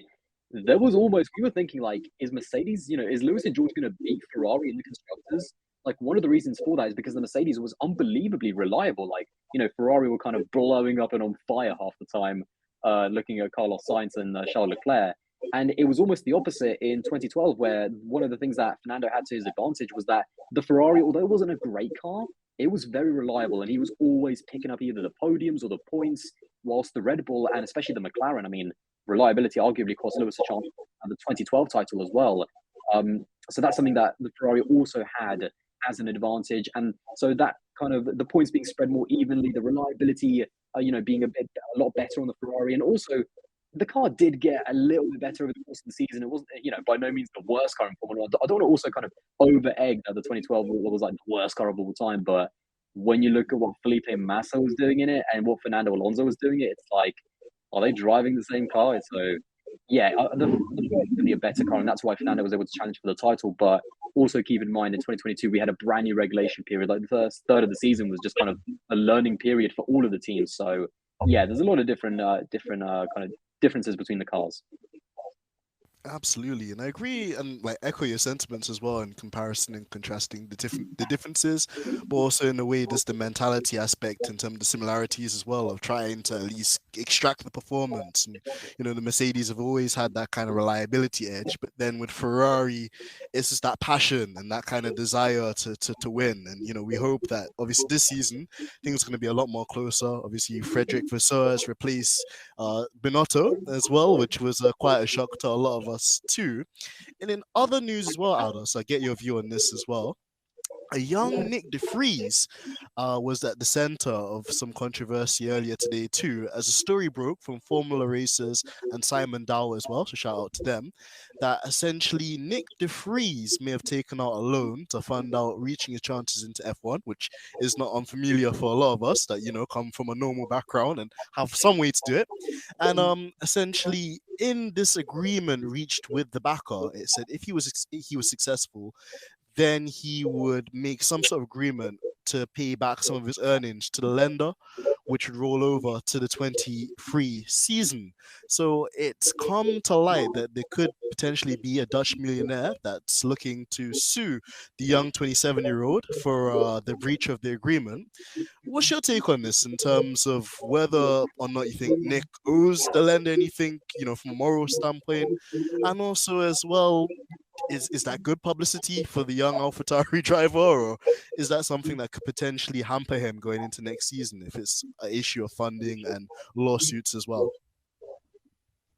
there was we were thinking, like, is Mercedes, is Lewis and George going to beat Ferrari in the constructors? Like, one of the reasons for that is because the Mercedes was unbelievably reliable. Like, Ferrari were kind of blowing up and on fire half the time, looking at Carlos Sainz and Charles Leclerc. And it was almost the opposite in 2012, where one of the things that Fernando had to his advantage was that the Ferrari, although it wasn't a great car, it was very reliable, and he was always picking up either the podiums or the points, whilst the Red Bull, and especially the McLaren, I mean, reliability arguably cost Lewis a chance at the 2012 title as well. So that's something that the Ferrari also had as an advantage. And so that kind of, the points being spread more evenly, the reliability being a lot better on the Ferrari, and also the car did get a little bit better over the course of the season. It wasn't, by no means the worst car in Formula 1. I don't want to also kind of over-egg that the 2012 was like the worst car of all time, but when you look at what Felipe Massa was doing in it and what Fernando Alonso was doing it, it's like, are they driving the same car? So, yeah, the Ferrari is going to be a better car, and that's why Fernando was able to challenge for the title. But also keep in mind, in 2022, we had a brand new regulation period. Like the first third of the season was just kind of a learning period for all of the teams. So, yeah, there's a lot of different kind of differences between the cars. Absolutely, and I agree and like echo your sentiments as well in comparison and contrasting the differences, but also in a way there's the mentality aspect in terms of the similarities as well of trying to at least extract the performance. And the Mercedes have always had that kind of reliability edge, but then with Ferrari, it's just that passion and that kind of desire to win. And we hope that obviously this season things are going to be a lot more closer. Obviously, Frederic Vasseur has replaced Binotto as well, which was quite a shock to a lot of us too. And in other news as well, Aldas, I get your view on this as well. A young Nyck de Vries was at the center of some controversy earlier today too, as a story broke from Formula Racers and Simon Dow as well, so shout out to them, that essentially Nyck de Vries may have taken out a loan to fund out reaching his chances into F1, which is not unfamiliar for a lot of us that, come from a normal background and have some way to do it. And essentially in this agreement reached with the backer, it said if he was successful, then he would make some sort of agreement to pay back some of his earnings to the lender, which would roll over to the 23 season. So it's come to light that there could potentially be a Dutch millionaire that's looking to sue the young 27-year-old for the breach of the agreement. What's your take on this in terms of whether or not you think Nyck owes the lender anything, from a moral standpoint, and also as well, is that good publicity for the young AlphaTauri driver, or is that something that could potentially hamper him going into next season if it's an issue of funding and lawsuits as well?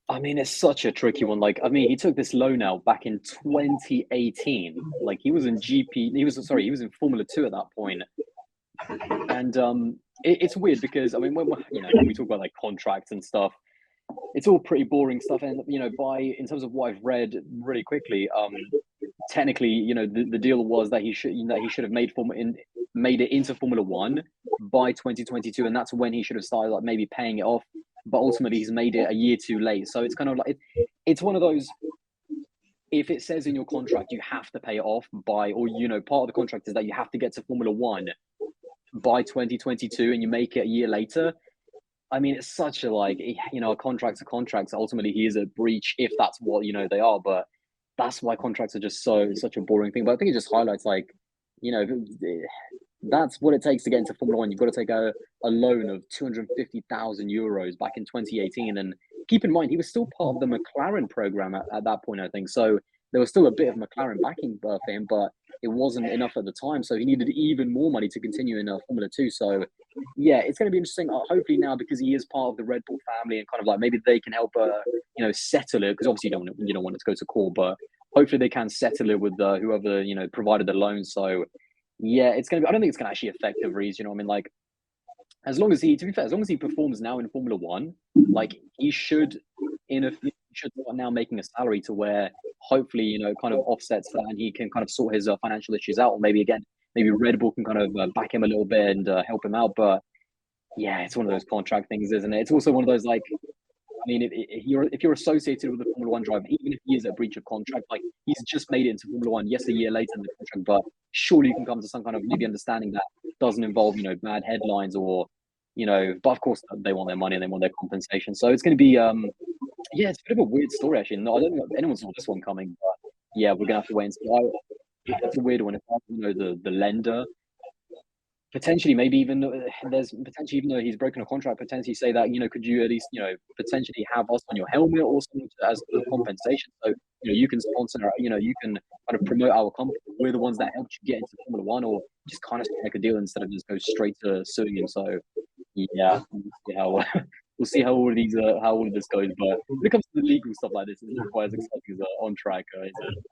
I mean, it's such a tricky one. Like, I mean, he took this loan out back in 2018. Like, he was in in Formula 2 at that point. And it's weird because, I mean, when we talk about like contracts and stuff, it's all pretty boring stuff. And, in terms of what I've read really quickly, technically, the deal was that he should have made it into Formula 1 by 2022. And that's when he should have started like maybe paying it off. But ultimately, he's made it a year too late. So it's kind of like, it's one of those, if it says in your contract you have to pay it off by, or, part of the contract is that you have to get to Formula 1 by 2022 and you make it a year later. I mean, it's such a contracts are contracts. Ultimately, he is a breach if that's what, they are. But that's why contracts are just such a boring thing. But I think it just highlights that's what it takes to get into Formula 1. You've got to take a loan of 250,000 euros back in 2018. And keep in mind, he was still part of the McLaren program at that point, I think. So there was still a bit of McLaren backing for him, but it wasn't enough at the time. So he needed even more money to continue in Formula 2. So, yeah, it's going to be interesting. Hopefully now, because he is part of the Red Bull family and kind of like maybe they can help, settle it. Because obviously you don't want it to go to court, but hopefully they can settle it with whoever, provided the loan. So, yeah, it's going to be, I don't think it's going to actually affect De Vries, I mean, like, as long as he performs now in Formula 1, like, he should start now making a salary to where hopefully, kind of offsets that and he can kind of sort his financial issues out. Or maybe Red Bull can kind of back him a little bit and help him out. But yeah, it's one of those contract things, isn't it? It's also one of those, like, I mean, if you're associated with a Formula 1 driver, even if he is a breach of contract, like, he's just made it into Formula 1, yes, a year later in the contract, but surely you can come to some kind of maybe understanding that doesn't involve, bad headlines or, but of course they want their money and they want their compensation. So it's going to be, yeah, it's a bit of a weird story, actually. No, I don't think anyone saw this one coming, but yeah, we're going to have to wait and see. It's a weird one. If the lender, potentially, maybe even even though he's broken a contract, potentially say that, could you at least, potentially have us on your helmet or something as a compensation. So, you can sponsor, you can kind of promote our company. We're the ones that helped you get into Formula 1, or just kind of make a deal instead of just go straight to suing him. So, yeah, we'll see how all of this goes. But when it comes to the legal stuff like this, it's not quite as exciting as on track, is it?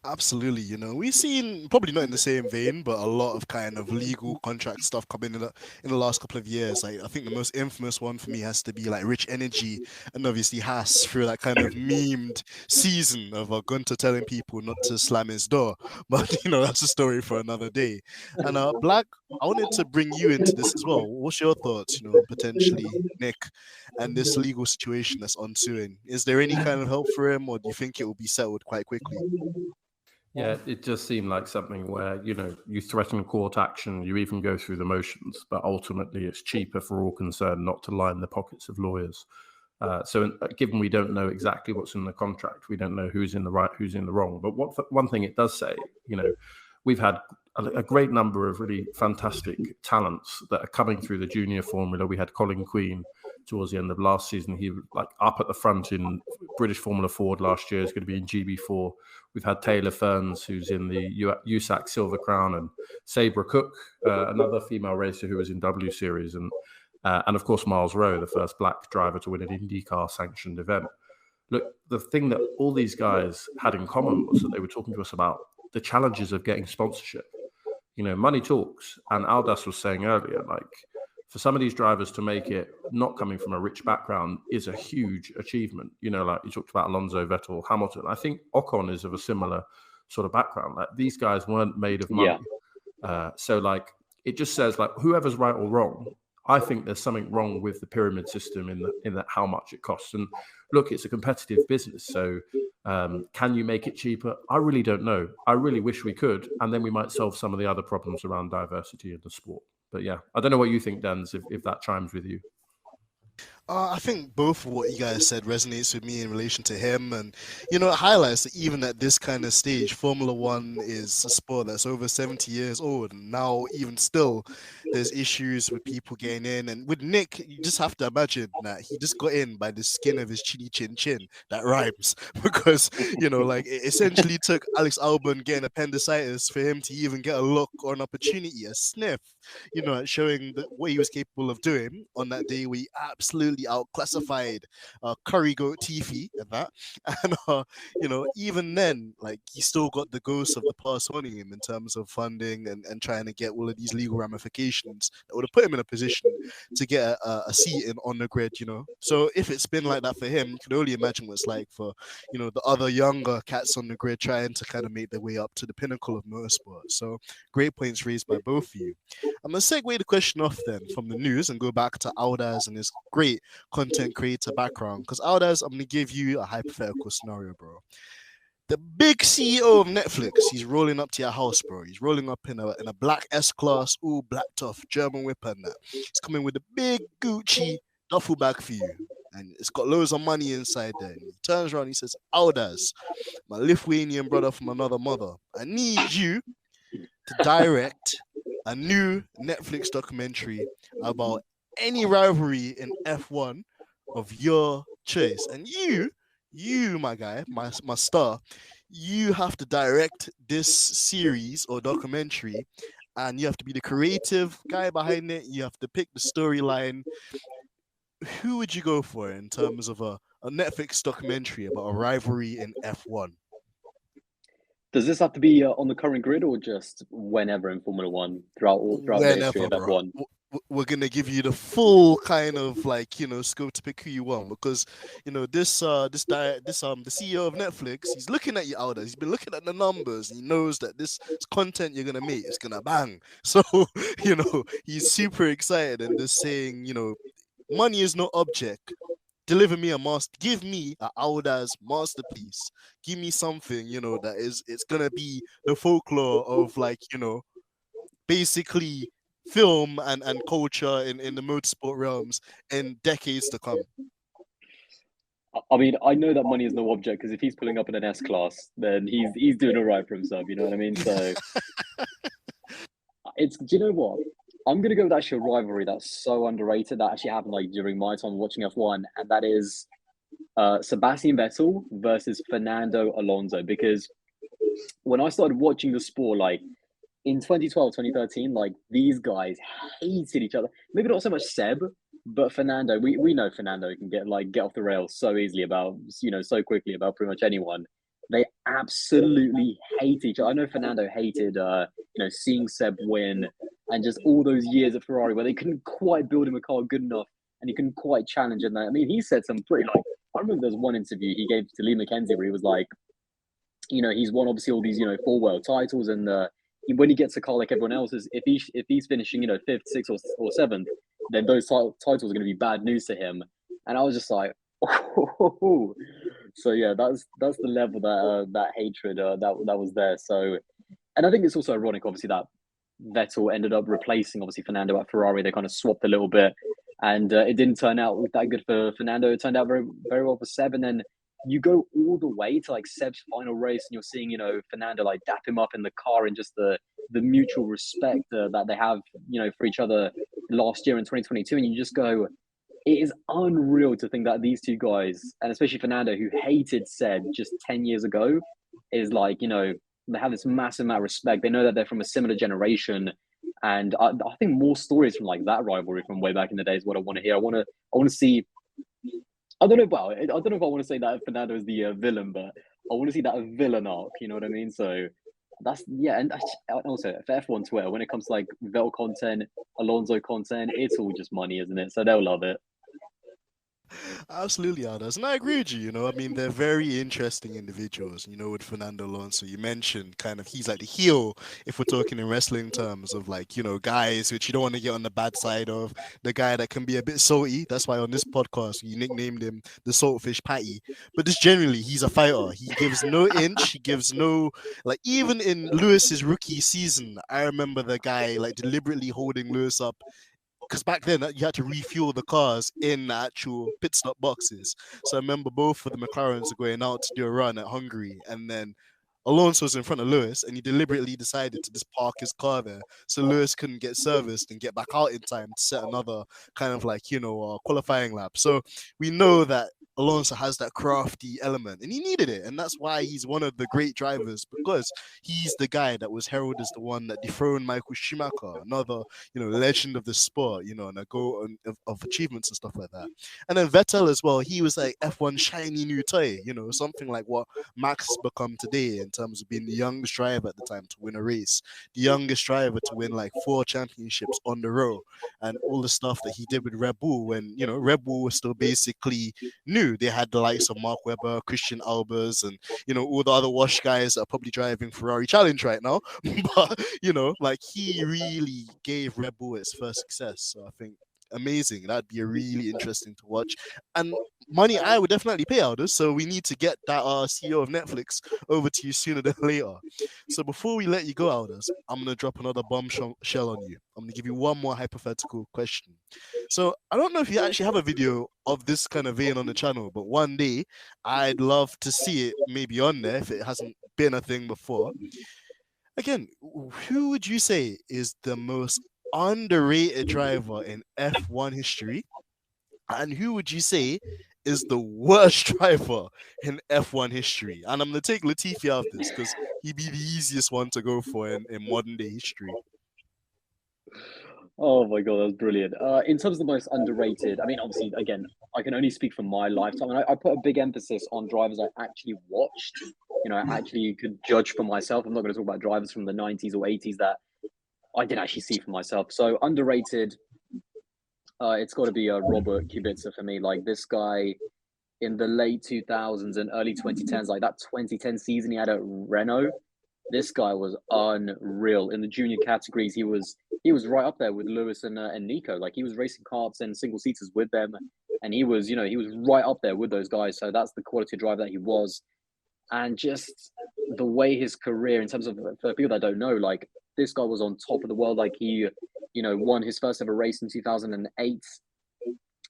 Absolutely, we've seen, probably not in the same vein, but a lot of kind of legal contract stuff coming in the last couple of years. Like, I think the most infamous one for me has to be like Rich Energy and obviously Haas through that kind of memed season of Gunter telling people not to slam his door. But that's a story for another day. And Black, I wanted to bring you into this as well. What's your thoughts, potentially Nick and this legal situation that's ensuing? Is there any kind of help for him, or do you think it will be settled quite quickly? Yeah, it just seemed like something where, you threaten court action, you even go through the motions, but ultimately it's cheaper for all concerned not to line the pockets of lawyers. Given we don't know exactly what's in the contract, we don't know who's in the right, who's in the wrong. But one thing it does say, we've had a great number of really fantastic talents that are coming through the junior formula. We had Colin Queen towards the end of last season. He was like up at the front in British Formula Ford last year. He's going to be in GB4. We've had Taylor Ferns, who's in the USAC Silver Crown, and Sabra Cook, another female racer who was in W Series, and of course Miles Rowe, the first black driver to win an IndyCar sanctioned event. Look, the thing that all these guys had in common was that they were talking to us about the challenges of getting sponsorship. Money talks, and Aldas was saying earlier, like, for some of these drivers to make it not coming from a rich background is a huge achievement. Like you talked about Alonso, Vettel, Hamilton. I think Ocon is of a similar sort of background. Like, these guys weren't made of money. Yeah. So like, it just says like, whoever's right or wrong, I think there's something wrong with the pyramid system in that how much it costs. And look, it's a competitive business. So can you make it cheaper? I really don't know. I really wish we could. And then we might solve some of the other problems around diversity in the sport. But yeah, I don't know what you think, Dan, if that chimes with you. I think both of what you guys said resonates with me in relation to him, and it highlights that even at this kind of stage, Formula One is a sport that's over 70 years old, and now even still there's issues with people getting in. And with Nick, you just have to imagine that he just got in by the skin of his chinny chin chin. That rhymes, because like, it essentially took Alex Albon getting appendicitis for him to even get a look or an opportunity, a sniff, at showing what he was capable of doing on that day where he absolutely outclassified Curry Goat Tiffy and that. And even then, like, he still got the ghost of the past haunting him in terms of funding and trying to get all of these legal ramifications that would have put him in a position to get a seat on the grid. So if it's been like that for him, you can only imagine what it's like for the other younger cats on the grid trying to kind of make their way up to the pinnacle of motorsport. So great points raised by both of you. I'm gonna segue the question off then from the news and go back to Aldas and his great content creator background, because Aldas, I'm gonna give you a hypothetical scenario, bro. The big CEO of Netflix, he's rolling up to your house, bro. He's rolling up in a black S-Class, all black tough German whip and that. He's coming with a big Gucci duffel bag for you, and it's got loads of money inside there. And he turns around, and he says, Aldas, my Lithuanian brother from another mother, I need you to direct a new Netflix documentary about any rivalry in F1 of your choice. And you, my guy, my star, you have to direct this series or documentary, and you have to be the creative guy behind it. You have to pick the storyline. Who would you go for in terms of a Netflix documentary about a rivalry in F1? Does this have to be on the current grid, or just whenever in Formula One throughout the history of F1? We're gonna give you the full kind of like scope to pick who you want, because the CEO of Netflix, he's looking at you, Alda. He's been looking at the numbers. And he knows that this content you're gonna make is gonna bang. So he's super excited and just saying, money is no object. Deliver me a master. Give me a Aldas masterpiece. Give me something, that it's gonna be the folklore of like, basically film and culture in the motorsport realms in decades to come. I mean, I know that money is no object, because if he's pulling up in an S-Class, then he's doing all right for himself. You know what I mean? So do you know what? I'm gonna go with actually a rivalry that's so underrated that actually happened like during my time watching F1, and that is Sebastian Vettel versus Fernando Alonso. Because when I started watching the sport, like in 2012, 2013, like these guys hated each other. Maybe not so much Seb, but Fernando. We know Fernando can get off the rails so easily about so quickly about pretty much anyone. They absolutely hate each other. I know Fernando hated, seeing Seb win and just all those years at Ferrari where they couldn't quite build him a car good enough and he couldn't quite challenge him. I mean, he said some pretty like, I remember there was one interview he gave to Lee McKenzie where he was like, he's won obviously all these, four world titles and when he gets a car like everyone else's, if he's finishing, fifth, sixth, or seventh, then those titles are going to be bad news to him. And I was just like, oh. So yeah, that's the level that hatred that was there. So, and I think it's also ironic, obviously, that Vettel ended up replacing obviously Fernando at Ferrari. They kind of swapped a little bit, and it didn't turn out that good for Fernando. It turned out very very well for Seb, and then you go all the way to like Seb's final race, and you're seeing Fernando like dap him up in the car, and just the mutual respect that they have for each other last year in 2022, and you just go, it is unreal to think that these two guys, and especially Fernando, who hated Seb just 10 years ago, is like, they have this massive amount of respect. They know that they're from a similar generation. And I think more stories from like that rivalry from way back in the day is what I want to hear. I want to see, I don't know if I want to say that Fernando is the villain, but I want to see that villain arc, you know what I mean? So that's, yeah. And also for F1 Twitter, when it comes to like Vettel content, Alonso content, it's all just money, isn't it? So they'll love it. Absolutely, Aldas. And I agree with you, I mean, they're very interesting individuals, with Fernando Alonso. You mentioned kind of he's like the heel, if we're talking in wrestling terms, of like, guys which you don't want to get on the bad side of, the guy that can be a bit salty. That's why on this podcast, we nicknamed him the Saltfish Patty. But just generally, he's a fighter. He gives no inch. He gives no, like, even in Lewis's rookie season, I remember the guy like deliberately holding Lewis up, because back then you had to refuel the cars in the actual pit stop boxes. So I remember both of the McLarens are going out to do a run at Hungary, and then Alonso was in front of Lewis, and he deliberately decided to just park his car there so Lewis couldn't get serviced and get back out in time to set another kind of like, qualifying lap. So we know that Alonso has that crafty element, and he needed it, and that's why he's one of the great drivers, because he's the guy that was heralded as the one that dethroned Michael Schumacher, another legend of the sport, and a go of achievements and stuff like that. And then Vettel as well, he was like F1 shiny new toy, something like what Max has become today in terms of being the youngest driver at the time to win a race, the youngest driver to win like 4 championships on the row, and all the stuff that he did with Red Bull when Red Bull was still basically new. They had the likes of Mark Webber, Christian Albers, and all the other wash guys that are probably driving Ferrari Challenge right now. But like, he really gave Red Bull its first success. So I think amazing. That'd be a really interesting to watch. And money I would definitely pay Aldas. So we need to get that CEO of Netflix over to you sooner than later. So before we let you go, Aldas, I'm gonna drop another bombshell on you. I'm gonna give you one more hypothetical question. So I don't know if you actually have a video of this kind of vein on the channel, but one day I'd love to see it maybe on there if it hasn't been a thing before. Again, who would you say is the most underrated driver in F1 history, and who would you say is the worst driver in F1 history? And I'm going to take Latifi out of this because he'd be the easiest one to go for in modern day history. Oh my god, that was brilliant. In terms of the most underrated, I mean, obviously, again, I can only speak from my lifetime, and I put a big emphasis on drivers I actually watched. I actually could judge for myself. I'm not going to talk about drivers from the 90s or 80s that I didn't actually see for myself. So underrated, it's got to be Robert Kubica for me. Like, this guy in the late 2000s and early 2010s, like that 2010 season he had at Renault, this guy was unreal. In the junior categories, he was right up there with Lewis and Nico. Like, he was racing karts and single seaters with them, and he was right up there with those guys. So that's the quality of driver that he was. And just the way his career, in terms of, for people that don't know, like, this guy was on top of the world. Like, he won his first ever race in 2008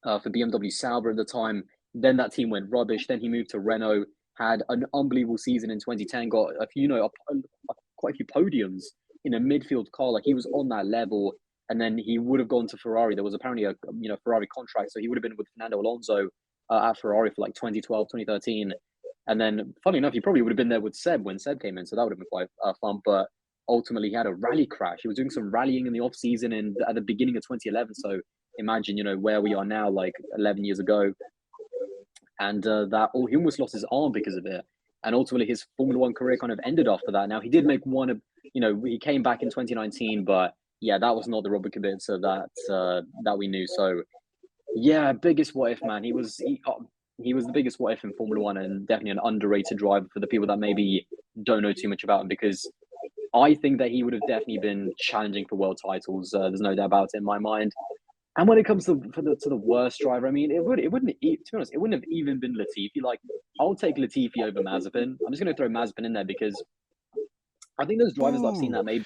for BMW Sauber at the time. Then that team went rubbish. Then he moved to Renault, had an unbelievable season in 2010, got a few, quite a few podiums in a midfield car. Like, he was on that level. And then he would have gone to Ferrari. There was apparently a Ferrari contract, so he would have been with Fernando Alonso at Ferrari for like 2012, 2013. And then, funny enough, he probably would have been there with Seb when Seb came in, so that would have been quite fun. But ultimately, he had a rally crash. He was doing some rallying in the off season and at the beginning of 2011. So imagine, where we are now, like 11 years ago, and he almost lost his arm because of it. and ultimately his Formula One career kind of ended after that. Now he did make one, he came back in 2019, but yeah, that was not the Robert Kubica that we knew. So yeah, biggest what if, man. He was the biggest what if in Formula One, and definitely an underrated driver for the people that maybe don't know too much about him, because I think that he would have definitely been challenging for world titles. There's no doubt about it in my mind. And when it comes to the worst driver, I mean, to be honest, it wouldn't have even been Latifi. Like, I'll take Latifi over Mazepin. I'm just going to throw Mazepin in there because I think there's drivers that I've seen that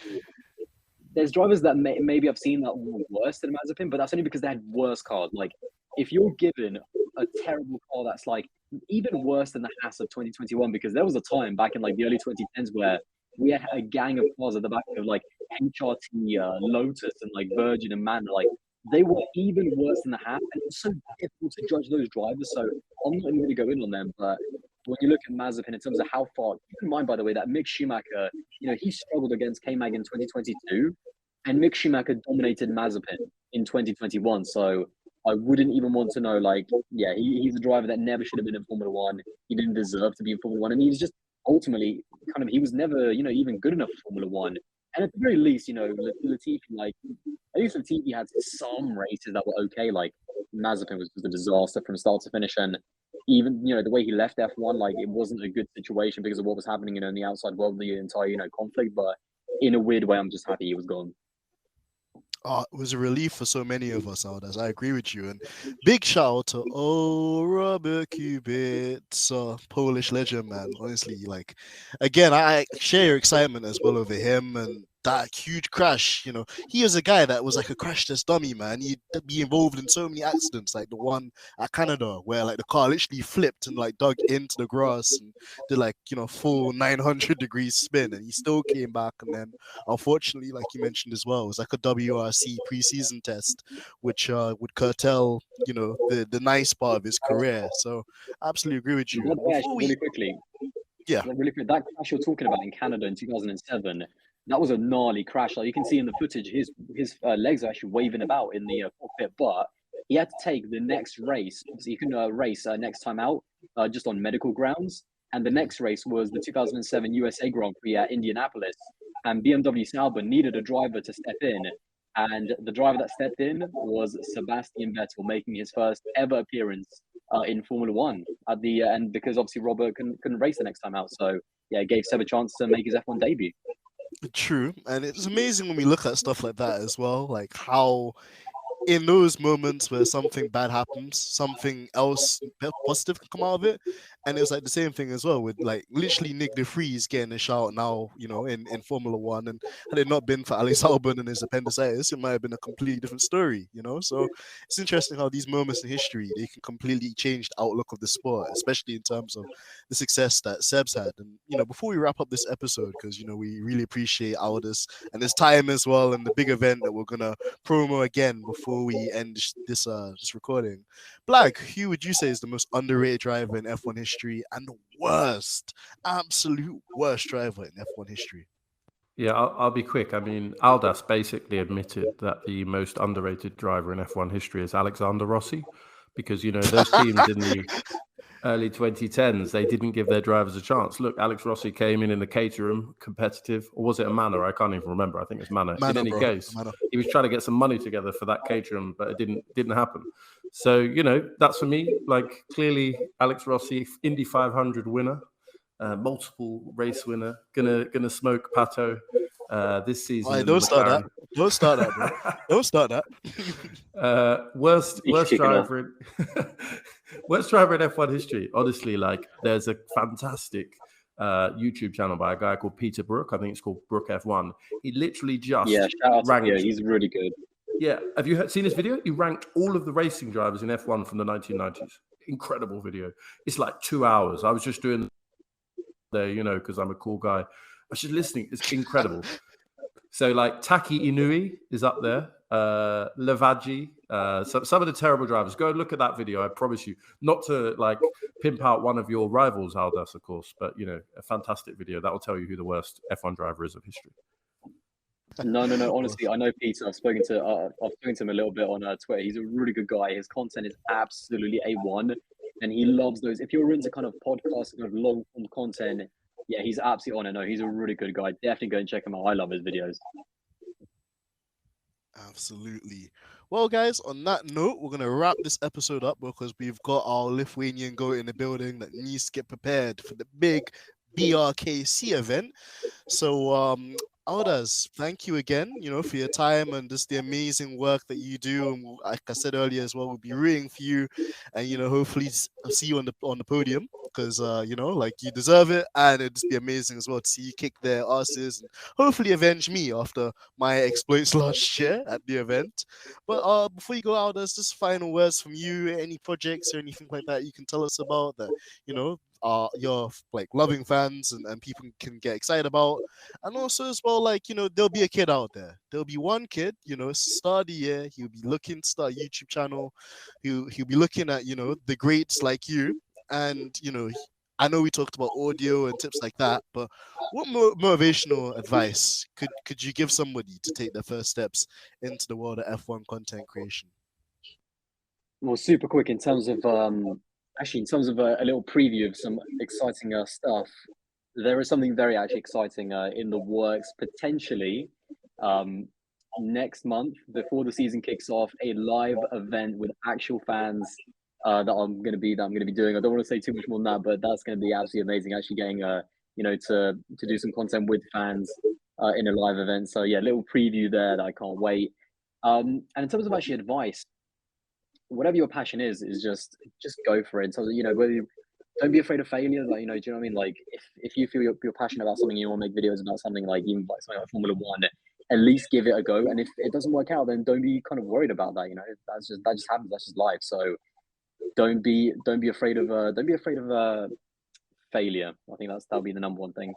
there's drivers that maybe I've seen that were worse than Mazepin, but that's only because they had worse cars. Like, if you're given a terrible car that's like even worse than the Haas of 2021, because there was a time back in like the early 2010s where we had a gang of cars at the back of like HRT, Lotus, and like Virgin and Man. Like, they were even worse than the Haas, and it's so difficult to judge those drivers. So I'm not even going to go in on them, but when you look at Mazepin in terms of how far, keep in mind, by the way, that Mick Schumacher, he struggled against K-Mag in 2022, and Mick Schumacher dominated Mazepin in 2021. So I wouldn't even want to know, like, yeah, he's a driver that never should have been in Formula One. He didn't deserve to be in Formula One, and he's just ultimately he was never, even good enough for Formula One. And at the very least, Latifi, like, at least Latifi had some races that were okay. Like, Mazepin was just a disaster from start to finish, and even the way he left F1, like, it wasn't a good situation because of what was happening in the outside world, the entire conflict. But in a weird way, I'm just happy he was gone. It was a relief for so many of us, Aldas. I agree with you. And big shout out to Robert Kubica, Polish legend, man. Honestly, like, again, I share your excitement as well over him and that huge crash. He was a guy that was like a crash test dummy, man. He'd be involved in so many accidents, like the one at Canada where like the car literally flipped and like dug into the grass and did like full 900-degree spin, and he still came back. And then unfortunately, like you mentioned as well, it was like a WRC preseason test, which would curtail the nice part of his career. So I absolutely agree with you. Really quickly, that crash you're talking about in Canada in 2007. That was a gnarly crash. Like, you can see in the footage, his legs are actually waving about in the cockpit, but he had to take the next race. So you can race next time out just on medical grounds. And the next race was the 2007 USA Grand Prix at Indianapolis. And BMW Sauber needed a driver to step in. And the driver that stepped in was Sebastian Vettel, making his first ever appearance in Formula One at the end, because obviously Robert couldn't race the next time out. So yeah, it gave Seb a chance to make his F1 debut. True. And it's amazing when we look at stuff like that as well, like how in those moments where something bad happens, something else positive can come out of it. And it was like the same thing as well with like literally Nick de Vries getting a shout now, in Formula One. And had it not been for Alex Albon and his appendicitis, it might have been a completely different story, So it's interesting how these moments in history, they can completely change the outlook of the sport, especially in terms of the success that Seb's had. And, before we wrap up this episode, because, we really appreciate Aldas and his time as well, and the big event that we're going to promo again before we end this recording. Blag, who would you say is the most underrated driver in F1 history and the absolute worst driver in F1 history? Yeah, I'll be quick. I mean, Aldas basically admitted that the most underrated driver in F1 history is Alexander Rossi, because, those teams in the early 2010s, they didn't give their drivers a chance. Look, Alex Rossi came in the Caterham, competitive, or was it a Manor? I can't even remember. I think it's Manor. In any case, he was trying to get some money together for that Caterham, but it didn't happen. So, that's for me. Like, clearly, Alex Rossi, Indy 500 winner, multiple race winner, gonna smoke Pato this season. Right, don't start that. Don't start that, bro. Don't start that. Worst driver in F1 history. Honestly, like, there's a fantastic YouTube channel by a guy called Peter Brook. I think it's called Brook F1. He literally just shout out to Peter. He's really good. Yeah, have you seen his video? He ranked all of the racing drivers in F1 from the 1990s. Incredible video. It's like 2 hours. I was just doing there, because I'm a cool guy. I was just listening. It's incredible. So, like, Taki Inui is up there. Lavaggi, some of the terrible drivers. Go and look at that video. I promise you, not to like pimp out one of your rivals, Aldas, of course, but a fantastic video that will tell you who the worst F1 driver is of history. No. Honestly, I know Peter. I've spoken to him a little bit on Twitter. He's a really good guy. His content is absolutely A1. and he loves those. If you're into kind of podcast, kind of long form content, yeah, he's absolutely on it. No, he's a really good guy. Definitely go and check him out. I love his videos. Absolutely. Well, guys, on that note, we're going to wrap this episode up because we've got our Lithuanian goat in the building that needs to get prepared for the big BRKC event. So, Aldas, thank you again, for your time and just the amazing work that you do. And like I said earlier as well, we'll be rooting for you, and hopefully see you on the podium because like you deserve it, and it'd just be amazing as well to see you kick their asses and hopefully avenge me after my exploits last year at the event. But before you go, Aldas, just final words from you. Any projects or anything like that you can tell us about that your like loving fans and people can get excited about. And also as well, like, there'll be a kid out there. There'll be one kid, start of the year, he'll be looking to start a YouTube channel. He'll be looking at, the greats like you. And, I know we talked about audio and tips like that, but what motivational advice could you give somebody to take their first steps into the world of F1 content creation? Well, super quick in terms of actually, in terms of a little preview of some exciting stuff, there is something very actually exciting in the works, potentially next month before the season kicks off, a live event with actual fans that I'm going to be doing. I don't want to say too much more than that, but that's going to be absolutely amazing. Actually getting to do some content with fans in a live event. So yeah, little preview there that I can't wait. And in terms of actually advice, whatever your passion is just go for it. So whether don't be afraid of failure. Like, do you know what I mean? Like if you feel you're passionate about something, you want to make videos about something, like even like something like Formula One, at least give it a go. And if it doesn't work out, then don't be kind of worried about that. That just happens. That's just life. So don't be afraid of failure. I think that'll be the number one thing.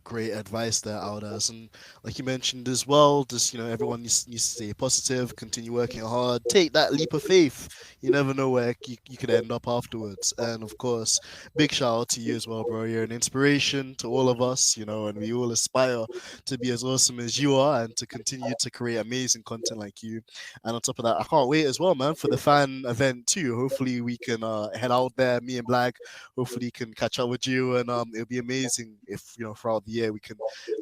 Great advice there, Aldas. And like you mentioned as well, just everyone needs to stay positive, continue working hard, take that leap of faith. You never know where you could end up afterwards. And of course, big shout out to you as well, bro. You're an inspiration to all of us, and we all aspire to be as awesome as you are and to continue to create amazing content like you. And on top of that, I can't wait as well, man, for the fan event too. Hopefully we can head out there, me and Blag. Hopefully can catch up with you, and it'll be amazing if throughout the year we can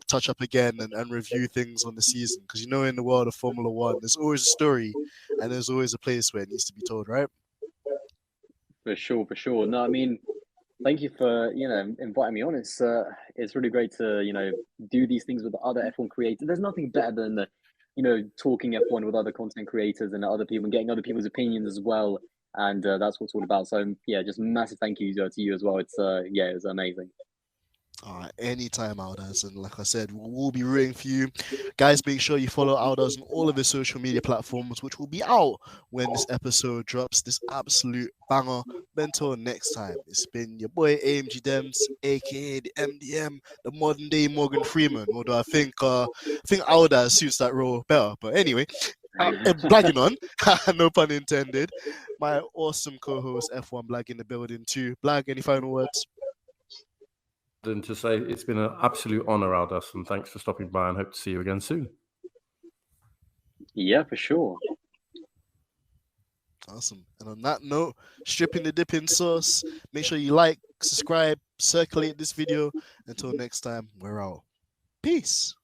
touch up again and review things on the season, because in the world of Formula One there's always a story and there's always a place where it needs to be told, right? For sure. No, I mean, thank you for inviting me on. It's really great to do these things with other F1 creators. There's nothing better than talking F1 with other content creators and other people and getting other people's opinions as well. And that's what it's all about. So yeah, just massive thank you to you as well. It's it was amazing. Anytime, Aldas, and like I said, we'll be rooting for you guys. Make sure you follow Aldas on all of his social media platforms, which will be out when this episode drops. This absolute banger. Until next time, it's been your boy AMG Dems, aka the MDM, the modern day Morgan Freeman. Although I think Aldas suits that role better. But anyway, blagging on, no pun intended. My awesome co-host F1 Blag in the building too. Blag, any final words? And to say it's been an absolute honor, Aldas, and thanks for stopping by, and hope to see you again soon. Yeah, for sure. Awesome. And on that note, stripping the dipping sauce. Make sure you like, subscribe, circulate this video. Until next time, we're out. Peace.